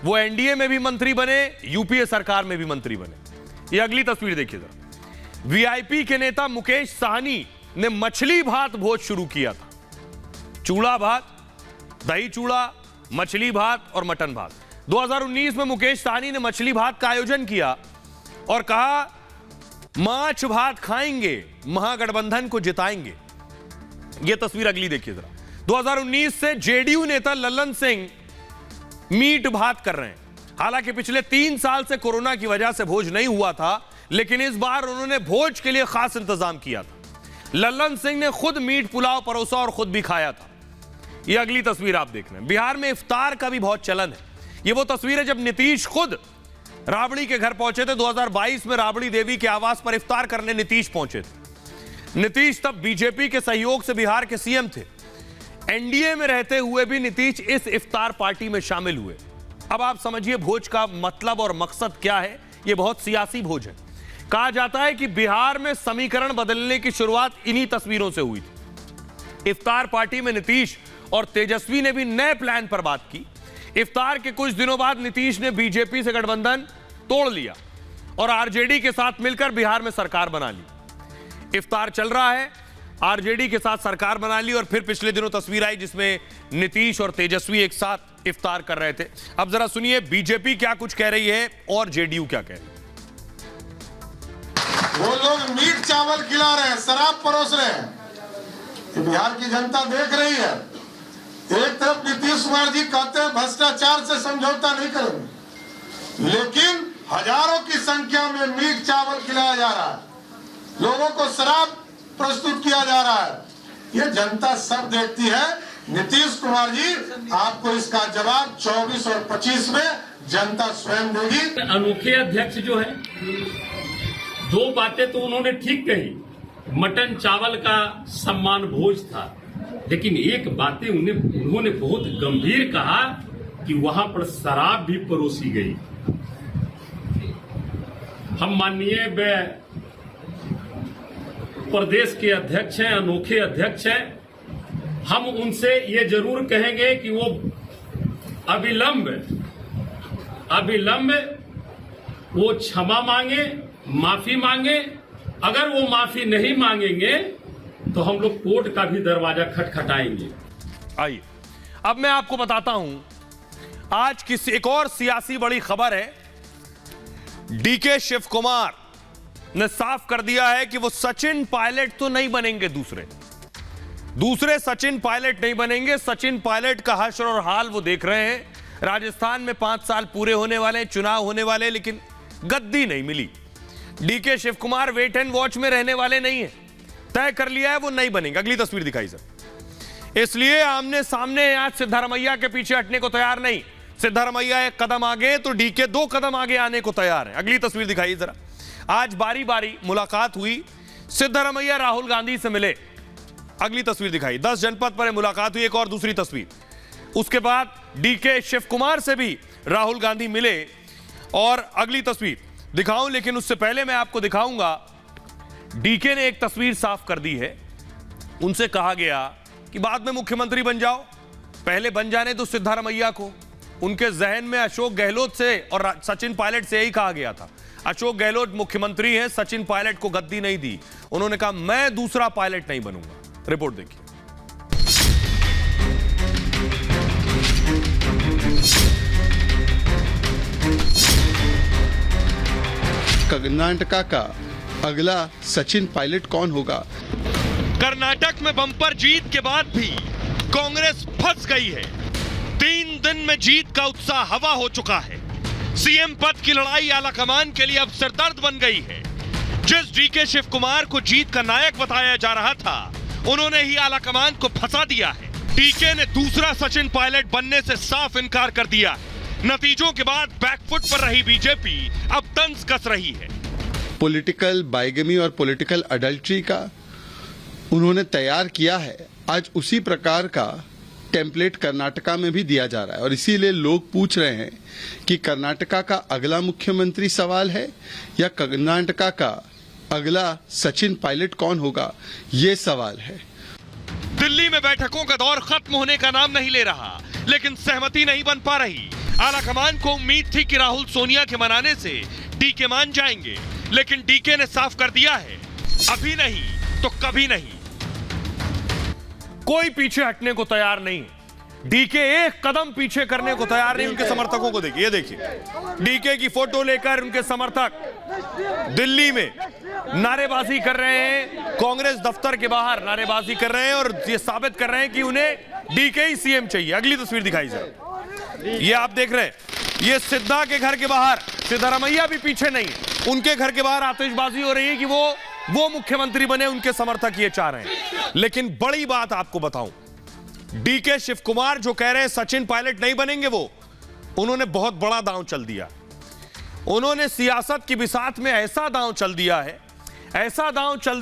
वो एनडीए में भी मंत्री बने, यूपीए सरकार में भी मंत्री बने। यह अगली तस्वीर देखिए जरा। वीआईपी के नेता मुकेश साहनी ने मछली भात भोज शुरू किया था। चूड़ा भात, दही चूड़ा, मछली भात और मटन भात। 2019 में मुकेश साहनी ने मछली भात का आयोजन किया और कहा, माछ भात खाएंगे, महागठबंधन को जिताएंगे। यह तस्वीर अगली देखिए जरा। 2019 से जेडीयू नेता ललन सिंह मीट भात कर रहे हैं। हालांकि पिछले 3 साल से कोरोना की वजह से भोज नहीं हुआ था, लेकिन इस बार उन्होंने भोज के लिए खास इंतजाम किया था। ललन सिंह ने खुद मीट पुलाव परोसा और खुद भी खाया था। यह अगली तस्वीर आप देख रहे हैं। बिहार में इफ्तार का भी बहुत चलन है। यह वो तस्वीर है जब नीतीश खुद राबड़ी के घर पहुंचे थे। 2022 में राबड़ी देवी के आवास पर इफ्तार करने नीतीश पहुंचे थे। नीतीश तब बीजेपी के सहयोग से बिहार के सीएम थे। एनडीए में रहते हुए भी नीतीश इस इफ्तार पार्टी में शामिल हुए। अब आप समझिए भोज का मतलब और मकसद क्या है। यह बहुत सियासी भोज है। कहा जाता है कि बिहार में समीकरण बदलने की शुरुआत इन्हीं तस्वीरों से हुई थी। इफ्तार पार्टी में नीतीश और तेजस्वी ने भी नए प्लान पर बात की। इफ्तार के कुछ दिनों बाद नीतीश ने बीजेपी से गठबंधन तोड़ लिया और आरजेडी के साथ मिलकर बिहार में सरकार बना ली। इफ्तार चल रहा है, आरजेडी के साथ सरकार बना ली, और फिर पिछले दिनों तस्वीर आई जिसमें नीतीश और तेजस्वी एक साथ इफ्तार कर रहे थे। अब जरा सुनिए बीजेपी क्या कुछ कह रही है और जेडीयू क्या कह रही है। वो लोग मीट चावल खिला रहे हैं, शराब परोस रहे हैं। बिहार की जनता देख रही है। एक तरफ नीतीश कुमार जी कहते हैं भ्रष्टाचार से समझौता नहीं करेंगे, लेकिन हजारों की संख्या में मीट चावल खिलाया जा रहा है, लोगों को शराब प्रस्तुत किया जा रहा है। ये जनता सब देखती है। नीतीश कुमार जी, आपको इसका जवाब 24 और 25 में जनता स्वयं देगी। अनोखे अध्यक्ष जो है, 2 बातें तो उन्होंने ठीक कही। मटन चावल का सम्मान भोज था, लेकिन एक बातें उन्होंने बहुत गंभीर कहा कि वहां पर शराब भी परोसी गई। हम माननीय प्रदेश के अध्यक्ष हैं, अनोखे अध्यक्ष हैं। हम उनसे ये जरूर कहेंगे कि वो अविलंब वो क्षमा मांगे, माफी मांगे। अगर वो माफी नहीं मांगेंगे तो हम लोग कोर्ट का भी दरवाजा खटखटाएंगे। आइए अब मैं आपको बताता हूं, आज की एक और सियासी बड़ी खबर है। डीके शिव कुमार ने साफ कर दिया है कि वो सचिन पायलट तो नहीं बनेंगे, दूसरे सचिन पायलट नहीं बनेंगे। सचिन पायलट का हश्र और हाल वो देख रहे हैं। राजस्थान में 5 साल पूरे होने वाले, चुनाव होने वाले, लेकिन गद्दी नहीं मिली। DK Shivakumar wait and watch में रहने वाले नहीं है, तय कर लिया है वो नहीं बनेंगे। अगली तस्वीर दिखाई सर। इसलिए आमने सामने आज सिद्धारमैया के पीछे हटने को तैयार नहीं। सिद्धारमैया 1 कदम आगे तो डीके 2 कदम आगे आने को तैयार है। अगली तस्वीर दिखाइए जरा। आज बारी बारी मुलाकात हुई, सिद्धारमैया राहुल गांधी से मिले। अगली तस्वीर दिखाई। 10 जनपद पर मुलाकात हुई। एक और दूसरी तस्वीर। उसके बाद डीके शिव कुमार से भी राहुल गांधी मिले। और अगली तस्वीर दिखाऊं, लेकिन उससे पहले मैं आपको दिखाऊंगा, डीके ने एक तस्वीर साफ कर दी है। उनसे कहा गया कि बाद में मुख्यमंत्री बन जाओ, पहले बन जाने तो सिद्धारमैया को। उनके जहन में अशोक गहलोत से और सचिन पायलट से यही कहा गया था। अशोक गहलोत मुख्यमंत्री हैं, सचिन पायलट को गद्दी नहीं दी। उन्होंने कहा मैं दूसरा पायलट नहीं बनूंगा। रिपोर्ट देखिए। कर्नाटका का अगला सचिन पायलट कौन होगा? कर्नाटक में बम्पर जीत के बाद भी कांग्रेस फंस गई है। 3 दिन में जीत का उत्साह हवा हो चुका है। सीएम पद की लड़ाई आलाकमान के लिए अब सिरदर्द बन गई है। जिस डीके शिव कुमार को जीत का नायक बताया जा रहा था, उन्होंने ही आलाकमान को फंसा दिया है। डीके ने दूसरा सचिन पायलट बनने से साफ इनकार कर दिया है। नतीजों के बाद बैकफुट पर रही बीजेपी अब तंज कस रही है। पॉलिटिकल बाइगमी और पॉलिटिकल अडल्ट्री का उन्होंने तैयार किया है। आज उसी प्रकार का टेम्पलेट कर्नाटका में भी दिया जा रहा है और इसीलिए लोग पूछ रहे हैं कि कर्नाटका का अगला मुख्यमंत्री सवाल है या कर्नाटका का अगला सचिन पायलट कौन होगा, ये सवाल है। दिल्ली में बैठकों का दौर खत्म होने का नाम नहीं ले रहा, लेकिन सहमति नहीं बन पा रही। आलाकमान को उम्मीद थी कि राहुल सोनिया के मनाने से डीके मान जाएंगे, लेकिन डीके ने साफ कर दिया है अभी नहीं तो कभी नहीं। कोई पीछे हटने को तैयार नहीं। डीके 1 कदम पीछे करने को तैयार नहीं। उनके समर्थकों को देखिए, ये देखिए, डीके की फोटो लेकर उनके समर्थक दिल्ली में नारेबाजी कर रहे हैं। कांग्रेस दफ्तर के बाहर नारेबाजी कर रहे हैं और ये साबित कर रहे हैं कि उन्हें डीके ही सीएम चाहिए। अगली तस्वीर दिखाई सर। ये आप देख रहे हैं, ये सिद्धा के घर के बाहर सिद्धारमैया भी पीछे नहीं, उनके घर के बाहर आतिशबाजी हो रही है कि वो मुख्यमंत्री बने। उनके समर्थक ये चाह रहे हैं। लेकिन बड़ी बात आपको बताऊं, डीके शिव कुमार जो कह रहे हैं सचिन पायलट नहीं बनेंगे, उन्होंने बहुत बड़ा दांव चल दिया। उन्होंने सियासत की बिसात में ऐसा दांव चल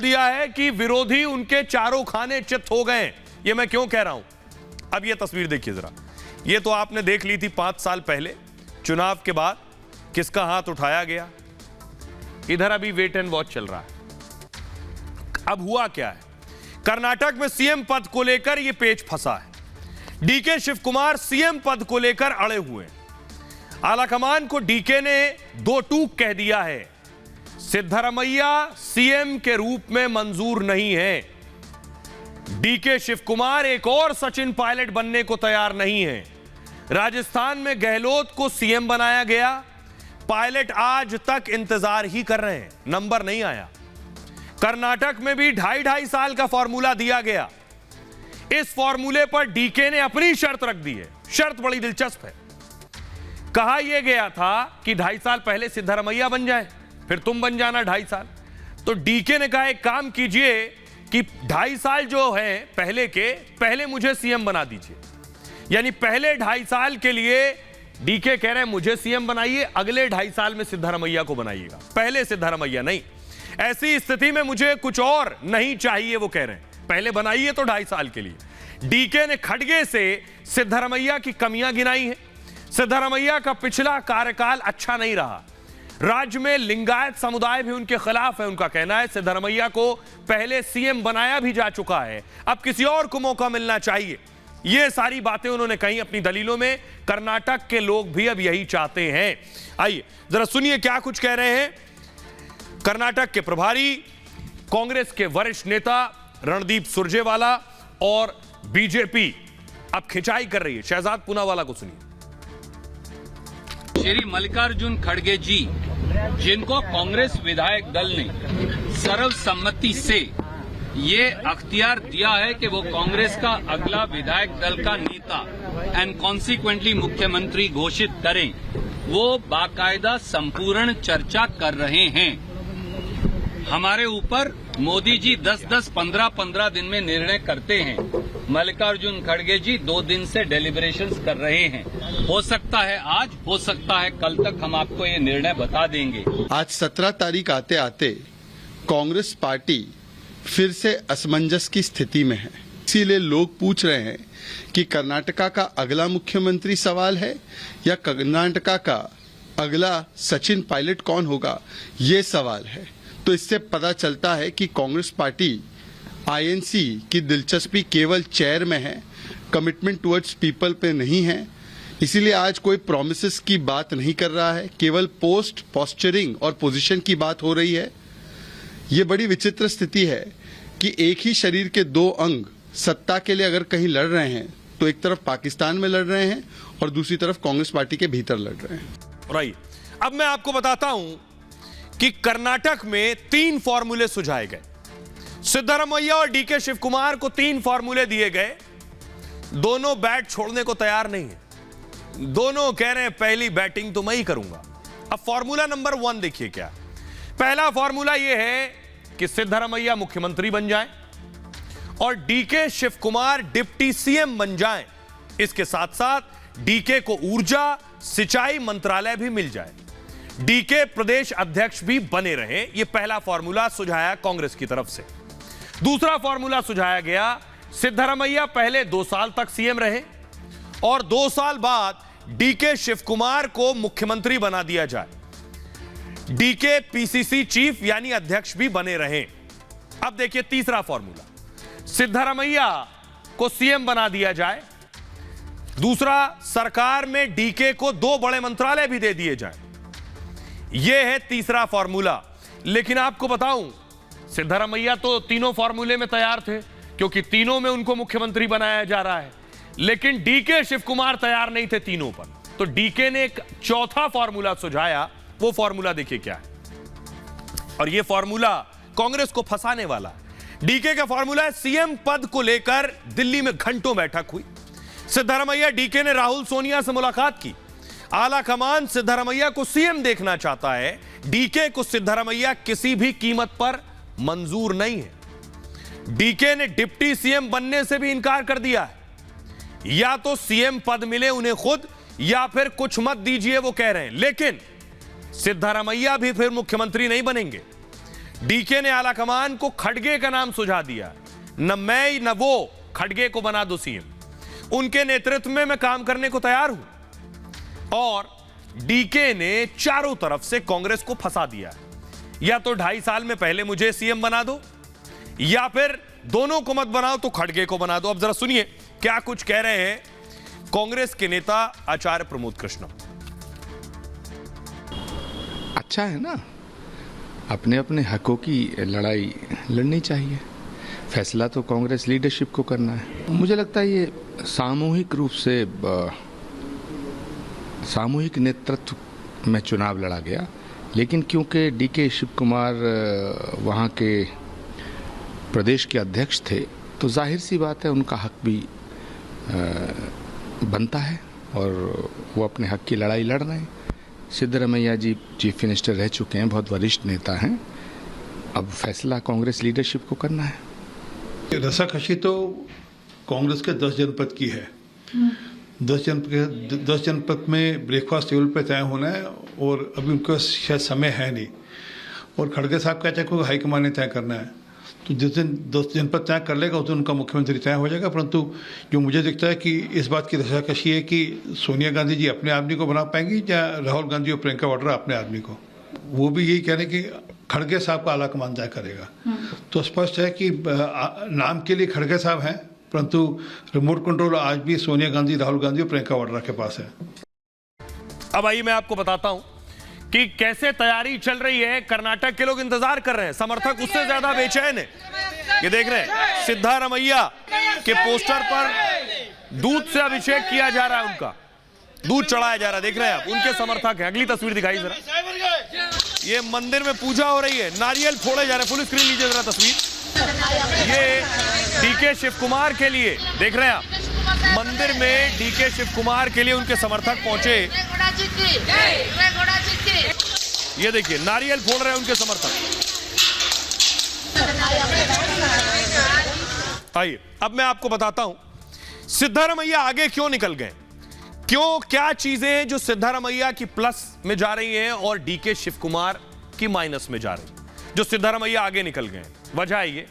दिया है कि विरोधी उनके चारों खाने चित हो गए। ये मैं क्यों कह रहा हूं, अब ये तस्वीर देखिए जरा। ये तो आपने देख ली थी 5 साल पहले चुनाव के बाद किसका हाथ उठाया गया। इधर अभी वेट एंड वॉच चल रहा है। अब हुआ क्या है, कर्नाटक में सीएम पद को लेकर यह पेच फंसा है। डीके शिव कुमार सीएम पद को लेकर अड़े हुए। आलाकमान को डीके ने 2 टूक कह दिया है। सिद्धारमैया सीएम के रूप में मंजूर नहीं है। डीके शिव कुमार एक और सचिन पायलट बनने को तैयार नहीं है। राजस्थान में गहलोत को सीएम बनाया गया, पायलट आज तक इंतजार ही कर रहे हैं, नंबर नहीं आया। कर्नाटक में भी 2.5 साल का फॉर्मूला दिया गया। इस फॉर्मूले पर डीके ने अपनी शर्त रख दी है। शर्त बड़ी दिलचस्प है। कहा यह गया था कि 2.5 साल पहले सिद्धारमैया बन जाए, फिर तुम बन जाना 2.5 साल। तो डीके ने कहा एक काम कीजिए कि 2.5 साल जो है पहले मुझे सीएम बना दीजिए। यानी पहले 2.5 साल के लिए डीके कह रहे हैं मुझे सीएम बनाइए, अगले 2.5 साल में सिद्धारमैया को बनाइएगा, पहले सिद्धारमैया नहीं। ऐसी स्थिति में मुझे कुछ और नहीं चाहिए, वो कह रहे हैं पहले बनाइए तो 2.5 साल के लिए। डीके ने खड़गे से सिद्धारमैया की कमियां गिनाई हैं। सिद्धारमैया का पिछला कार्यकाल अच्छा नहीं रहा। राज्य में लिंगायत समुदाय भी उनके खिलाफ है। उनका कहना है सिद्धारमैया को पहले सीएम बनाया भी जा चुका है, अब किसी और को मौका मिलना चाहिए। ये सारी बातें उन्होंने कही अपनी दलीलों में। कर्नाटक के लोग भी अब यही चाहते हैं। आइए जरा सुनिए क्या कुछ कह रहे हैं कर्नाटक के प्रभारी, कांग्रेस के वरिष्ठ नेता रणदीप सुरजेवाला और बीजेपी अब खिंचाई कर रही है। शहजाद पूनावाला को सुनिए। श्री मल्लिकार्जुन खड़गे जी, जिनको कांग्रेस विधायक दल ने सर्वसम्मति से ये अख्तियार दिया है कि वो कांग्रेस का अगला विधायक दल का नेता एंड कॉन्सिक्वेंटली मुख्यमंत्री घोषित करें, वो बाकायदा संपूर्ण चर्चा कर रहे हैं। हमारे ऊपर मोदी जी 10-10, 15-15 दिन में निर्णय करते हैं। मल्लिकार्जुन खड़गे जी 2 दिन से डेलिब्रेशंस कर रहे हैं। हो सकता है आज, हो सकता है कल तक हम आपको ये निर्णय बता देंगे। आज 17 तारीख आते आते कांग्रेस पार्टी फिर से असमंजस की स्थिति में है। इसीलिए लोग पूछ रहे हैं कि कर्नाटका का अगला मुख्यमंत्री सवाल है या कर्नाटका का अगला सचिन पायलट कौन होगा, ये सवाल है। तो इससे पता चलता है कि कांग्रेस पार्टी आईएनसी की दिलचस्पी केवल चेयर में है, कमिटमेंट टुवर्ड्स पीपल पे नहीं है। इसीलिए आज कोई प्रॉमिसेस की बात नहीं कर रहा है, केवल पोस्ट, पोस्चरिंग और पोजीशन की बात हो रही है। ये बड़ी विचित्र स्थिति है कि एक ही शरीर के 2 अंग सत्ता के लिए अगर कहीं लड़ रहे हैं तो एक तरफ पाकिस्तान में लड़ रहे हैं और दूसरी तरफ कांग्रेस पार्टी के भीतर लड़ रहे हैं। राइट, अब मैं आपको बताता हूं कि कर्नाटक में 3 फॉर्मूले सुझाए गए। सिद्धरामैया और डीके शिव कुमार को 3 फॉर्मूले दिए गए। दोनों बैट छोड़ने को तैयार नहीं है। दोनों कह रहे हैं पहली बैटिंग तो मैं ही करूंगा। अब फॉर्मूला नंबर 1 देखिए क्या। पहला फॉर्मूला यह है कि सिद्धरामैया मुख्यमंत्री बन जाएं और DK Shivakumar deputy CM बन जाएं। इसके साथ साथ डीके को ऊर्जा सिंचाई मंत्रालय भी मिल जाए, डीके प्रदेश अध्यक्ष भी बने रहे। यह पहला फॉर्मूला सुझाया कांग्रेस की तरफ से। दूसरा फॉर्मूला सुझाया गया, सिद्धरामैया पहले 2 साल तक सीएम रहे और 2 साल बाद डीके शिव कुमार को मुख्यमंत्री बना दिया जाए, डीके पीसीसी चीफ यानी अध्यक्ष भी बने रहे। अब देखिए तीसरा फॉर्मूला, सिद्धरामैया को सीएम बना दिया जाए, दूसरा सरकार में डीके को 2 बड़े मंत्रालय भी दे दिए जाए। यह है तीसरा फॉर्मूला। लेकिन आपको बताऊं, सिद्धरामैया तो तीनों फॉर्मूले में तैयार थे क्योंकि तीनों में उनको मुख्यमंत्री बनाया जा रहा है, लेकिन डीके शिव कुमार तैयार नहीं थे तीनों पर। तो डीके ने एक चौथा फॉर्मूला सुझाया। वो फॉर्मूला देखिए क्या है और ये फॉर्मूला कांग्रेस को फंसाने वाला है। डीके का फॉर्मूला है, सीएम पद को लेकर दिल्ली में घंटों बैठक हुई। सिद्धरामैया, डीके ने राहुल सोनिया से मुलाकात की। आला कमान सिद्धरामैया को सीएम देखना चाहता है, डीके को सिद्धरामैया किसी भी कीमत पर मंजूर नहीं है। डीके ने डिप्टी सीएम बनने से भी इनकार कर दिया है। या तो सीएम पद मिले उन्हें खुद या फिर कुछ मत दीजिए, वो कह रहे हैं। लेकिन सिद्धरामैया भी फिर मुख्यमंत्री नहीं बनेंगे। डीके ने आला कमान को खड़गे का नाम सुझा दिया, न मैं न वो, खड़गे को बना दो सीएम। उनके नेतृत्व में मैं काम करने को तैयार हूं। और डीके ने चारों तरफ से कांग्रेस को फंसा दिया है। या तो 2.5 साल में पहले मुझे सीएम बना दो या फिर दोनों को मत बनाओ तो खड़गे को बना दो। अब जरा सुनिए क्या कुछ कह रहे हैं कांग्रेस के नेता आचार्य प्रमोद कृष्णम। अच्छा है ना, अपने अपने हकों की लड़ाई लड़नी चाहिए। फैसला तो कांग्रेस लीडरशिप को करना है। मुझे लगता है ये सामूहिक रूप से सामूहिक नेतृत्व में चुनाव लड़ा गया, लेकिन क्योंकि डीके शिव कुमार वहाँ के प्रदेश के अध्यक्ष थे तो जाहिर सी बात है उनका हक भी बनता है और वो अपने हक की लड़ाई लड़ रहे हैं। सिद्धरामैया जी चीफ मिनिस्टर रह चुके हैं, बहुत वरिष्ठ नेता हैं। अब फैसला कांग्रेस लीडरशिप को करना है। रसाकशी तो कांग्रेस के 10 जनपद की है। 10 जनपद में ब्रेकफास्ट टेबल पे तय होना है और अभी उनका शायद समय है नहीं। और खड़गे साहब कहते हैं कि हाईकमान ने तय करना है, तो जिस दिन 10 जनपद तय कर लेगा उस दिन उनका मुख्यमंत्री तय हो जाएगा। परंतु जो मुझे दिखता है कि इस बात की रसाकशी है कि सोनिया गांधी जी अपने आदमी को बना पाएंगी या राहुल गांधी और प्रियंका वाड्रा अपने आदमी को। वो भी यही कह रहे हैं कि खड़गे साहब का आला कमान तय करेगा। तो स्पष्ट है कि नाम के लिए खड़गे साहब हैं, परंतु रिमोट कंट्रोल आज भी सोनिया गांधी, राहुल गांधी और प्रियंका वाड्रा के पास है। अब आइए मैं आपको बताता हूं कि कैसे तैयारी चल रही है। कर्नाटक के लोग इंतजार कर रहे हैं, समर्थक उससे ज्यादा बेचैन है। ये देख रहे हैं सिद्धरामैया के पोस्टर पर दूध से अभिषेक किया जा रहा है उनका। दूध चढ़ाया जा रहा है, देख रहे हैं आप, उनके समर्थक हैं। अगली तस्वीर दिखाई जरा, ये मंदिर में पूजा हो रही है, नारियल फोड़े जा रहे हैं। फुल स्क्रीन लीजिए जरा तस्वीर। ये डीके शिव कुमार के लिए, देख रहे हैं आप, मंदिर में डीके शिव कुमार के लिए उनके समर्थक पहुंचे। ये देखिए नारियल फोड़ रहे हैं उनके समर्थक। आइए अब मैं आपको बताता हूं सिद्धारमैया आगे क्यों निकल गए, क्यों, क्या चीजें हैं जो सिद्धारमैया की प्लस में जा रही हैं और डीके शिव कुमार की माइनस में जा रही है, जो सिद्धारमैया आगे निकल गए। वजह ये,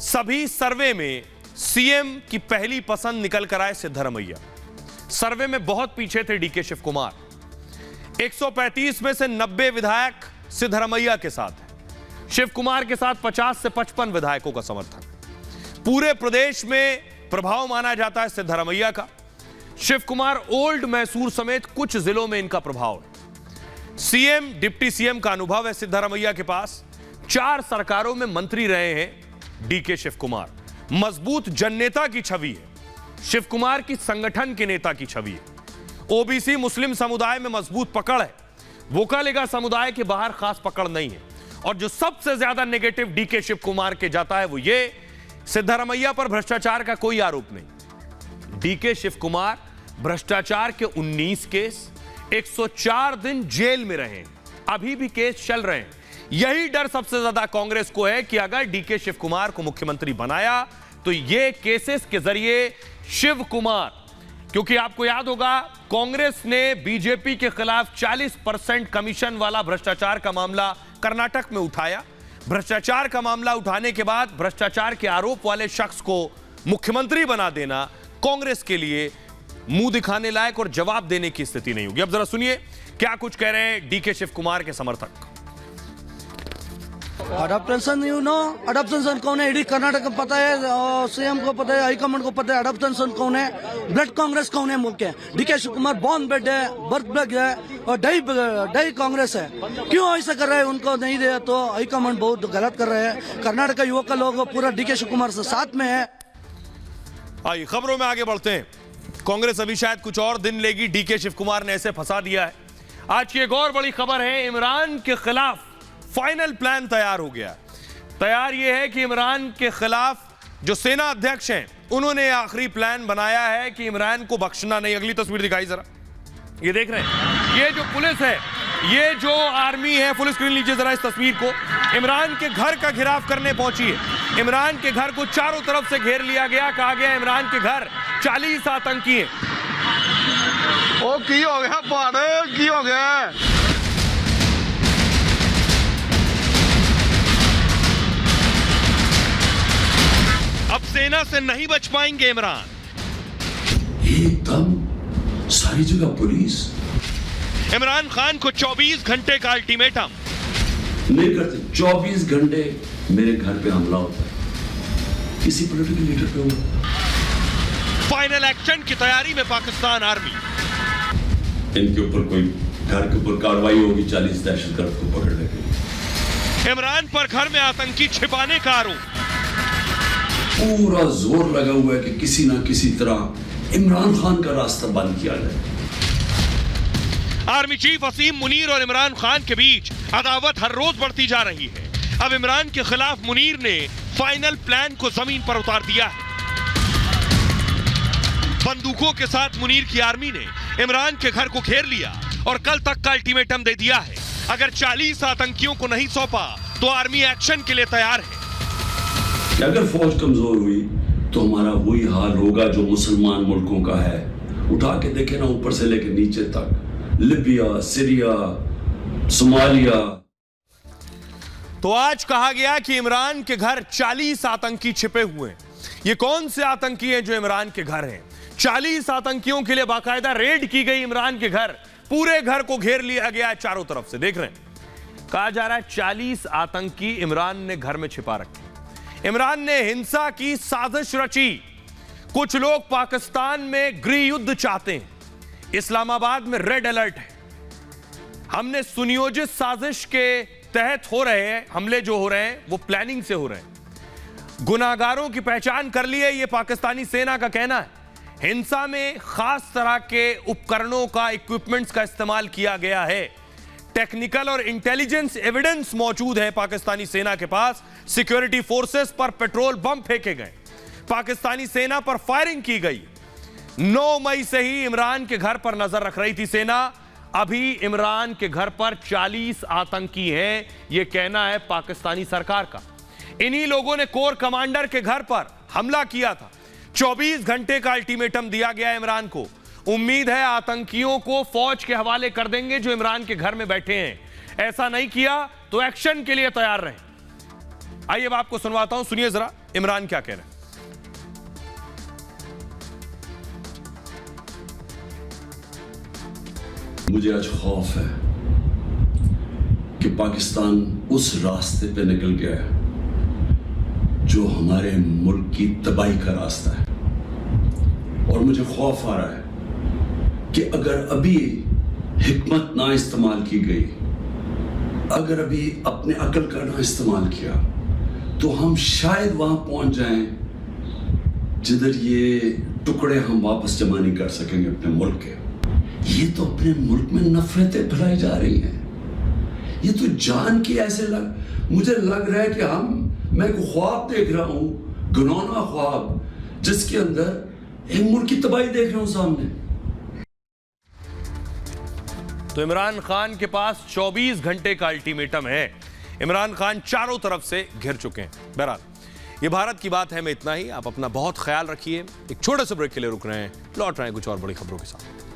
सभी सर्वे में सीएम की पहली पसंद निकल कर आए सिद्धारमैया। सर्वे में बहुत पीछे थे डीके शिव कुमार, 135 में से 90 विधायक सिद्धारमैया के साथ है, शिव कुमार के साथ 50 से 55 विधायकों का समर्थन। पूरे प्रदेश में प्रभाव माना जाता है सिद्धारमैया का। शिव कुमार ओल्ड मैसूर समेत कुछ जिलों में इनका प्रभाव है। सीएम डिप्टी सीएम का अनुभव है सिद्धारमैया के पास, 4 सरकारों में मंत्री रहे हैं डीके शिव कुमार। मजबूत जननेता की छवि है, शिव कुमार की संगठन के नेता की छवि है। ओबीसी मुस्लिम समुदाय में मजबूत पकड़ है, वोकालिगा समुदाय के बाहर खास पकड़ नहीं है। और जो सबसे ज्यादा नेगेटिव डीके शिव कुमार के जाता है वो ये, सिद्धारमैया पर भ्रष्टाचार का कोई आरोप नहीं। डीके शिव कुमार भ्रष्टाचार के 19 केस, 104 दिन जेल में रहे, अभी भी केस चल रहे हैं। यही डर सबसे ज्यादा कांग्रेस को है कि अगर डीके शिव कुमार को मुख्यमंत्री बनाया तो ये केसेस के जरिए शिव कुमार, क्योंकि आपको याद होगा कांग्रेस ने बीजेपी के खिलाफ 40% कमीशन वाला भ्रष्टाचार का मामला कर्नाटक में उठाया। भ्रष्टाचार का मामला उठाने के बाद भ्रष्टाचार के आरोप वाले शख्स को मुख्यमंत्री बना देना कांग्रेस के लिए मुंह दिखाने लायक और जवाब देने की स्थिति नहीं होगी। अब जरा सुनिए क्या कुछ कह रहे हैं डीके शिव कुमार के समर्थक। अडॉप्शन यू नो, अडॉप्शन कौन है? ईडी कर्नाटक को पता है, सीएम को पता है, हाईकमांड को पता है अडॉप्शन कौन है। ब्लड कांग्रेस कौन है मुल्क के? DK Shivakumar born blood है, बर्थ ब्लड है और डाई कांग्रेस है। क्यों ऐसा कर रहे हैं? उनको नहीं दे तो हाईकमांड बहुत गलत कर रहे हैं। कर्नाटक का युवक का लोग पूरा डीके शिव कुमार से साथ में है। आइए खबरों में आगे बढ़ते हैं। कांग्रेस अभी शायद कुछ और दिन लेगी, डीके शिव कुमार ने ऐसे फंसा दिया है। आज की एक और बड़ी खबर है, इमरान के खिलाफ फाइनल प्लान तैयार हो गया। तैयार यह है कि इमरान के खिलाफ जो सेना अध्यक्ष हैं उन्होंने आखिरी प्लान बनाया है कि इमरान को बख्शना नहीं। अगली तस्वीर दिखाई जरा, ये देख रहे हैं, ये जो पुलिस है, ये जो आर्मी है, फुल स्क्रीन लीजिए जरा इस तस्वीर को। इमरान के घर का घेराव करने पहुंची है। इमरान के घर को चारों तरफ से घेर लिया गया। कहा गया इमरान के घर 40 आतंकी हैं। ओ की हो गया पाड़े, की हो गया? अब सेना से नहीं बच पाएंगे इमरान। एकदम सारी जगह पुलिस। इमरान खान को 24 घंटे का अल्टीमेटम। नहीं करते 24 घंटे मेरे घर पे हमला होता है, किसी पॉलिटिकल लीडर पे हुआ। फाइनल एक्शन की तैयारी में पाकिस्तान आर्मी। इनके ऊपर कोई घर के ऊपर कार्रवाई होगी, 40 दहशतगर्द को पकड़ने के लिए। इमरान पर घर में आतंकी छिपाने का आरोप। पूरा जोर लगा हुआ है कि किसी ना किसी तरह इमरान खान का रास्ता बंद किया जाए। आर्मी चीफ वसीम मुनीर और इमरान खान के बीच अदावत हर रोज बढ़ती जा रही है। अब इमरान के खिलाफ मुनीर ने फाइनल प्लान को जमीन पर उतार दिया है। बंदूकों के साथ मुनीर की आर्मी ने इमरान के घर को घेर लिया और कल तक का अल्टीमेटम दे दिया है। अगर 40 आतंकियों को नहीं सौंपा तो आर्मी एक्शन के लिए तैयार है। कि अगर फौज कमजोर हुई तो हमारा वही हाल होगा जो मुसलमान मुल्कों का है। उठा के देखे ना, ऊपर से लेकर नीचे तक, लिबिया, सीरिया, सोमालिया। तो आज कहा गया कि इमरान के घर 40 आतंकी छिपे हुए हैं। ये कौन से आतंकी हैं जो इमरान के घर हैं? 40 आतंकियों के लिए बाकायदा रेड की गई इमरान के घर। पूरे घर को घेर लिया गया है चारों तरफ से। देख रहे हैं, कहा जा रहा है 40 आतंकी इमरान ने घर में छिपा रखे। इमरान ने हिंसा की साजिश रची। कुछ लोग पाकिस्तान में गृह युद्ध चाहते हैं। इस्लामाबाद में रेड अलर्ट है। हमने सुनियोजित साजिश के तहत हो रहे हैं हमले, जो हो रहे हैं वो प्लानिंग से हो रहे हैं। गुनाहगारों की पहचान कर ली है, ये पाकिस्तानी सेना का कहना है। हिंसा में खास तरह के उपकरणों का, इक्विपमेंट्स का इस्तेमाल किया गया है। टेक्निकल और इंटेलिजेंस एविडेंस मौजूद है पाकिस्तानी सेना के पास। सिक्योरिटी फोर्सेस पर पेट्रोल बम फेंके गए, पाकिस्तानी सेना पर फायरिंग की गई। 9 मई से ही इमरान के घर पर नजर रख रही थी सेना। अभी इमरान के घर पर 40 आतंकी हैं, यह कहना है पाकिस्तानी सरकार का। इन्हीं लोगों ने कोर कमांडर के घर पर हमला किया था। 24 घंटे का अल्टीमेटम दिया गया इमरान को। उम्मीद है आतंकियों को फौज के हवाले कर देंगे जो इमरान के घर में बैठे हैं। ऐसा नहीं किया तो एक्शन के लिए तैयार रहें। आइए अब आपको सुनवाता हूं, सुनिए जरा इमरान क्या कह रहे हैं। मुझे आज खौफ है कि पाकिस्तान उस रास्ते पे निकल गया है जो हमारे मुल्क की तबाही का रास्ता है। और मुझे खौफ आ रहा है कि अगर अभी हिकमत ना इस्तेमाल की गई, अगर अभी अपने अकल का ना इस्तेमाल किया, तो हम शायद वहां पहुंच जाएं जिधर ये टुकड़े हम वापस जमा नहीं कर सकेंगे अपने मुल्क के। ये तो अपने मुल्क में नफरतें फैलाई जा रही हैं। ये तो जान की ऐसे मुझे लग रहा है कि मैं एक ख्वाब देख रहा हूं, घिनौना ख्वाब, जिसके अंदर एक मुल्क की तबाही देख रहा हूं सामने। तो इमरान खान के पास 24 घंटे का अल्टीमेटम है। इमरान खान चारों तरफ से घिर चुके हैं। बहरहाल ये भारत की बात है में इतना ही। आप अपना बहुत ख्याल रखिए। एक छोटे से ब्रेक के लिए रुक रहे हैं, लौट रहे हैं कुछ और बड़ी खबरों के साथ।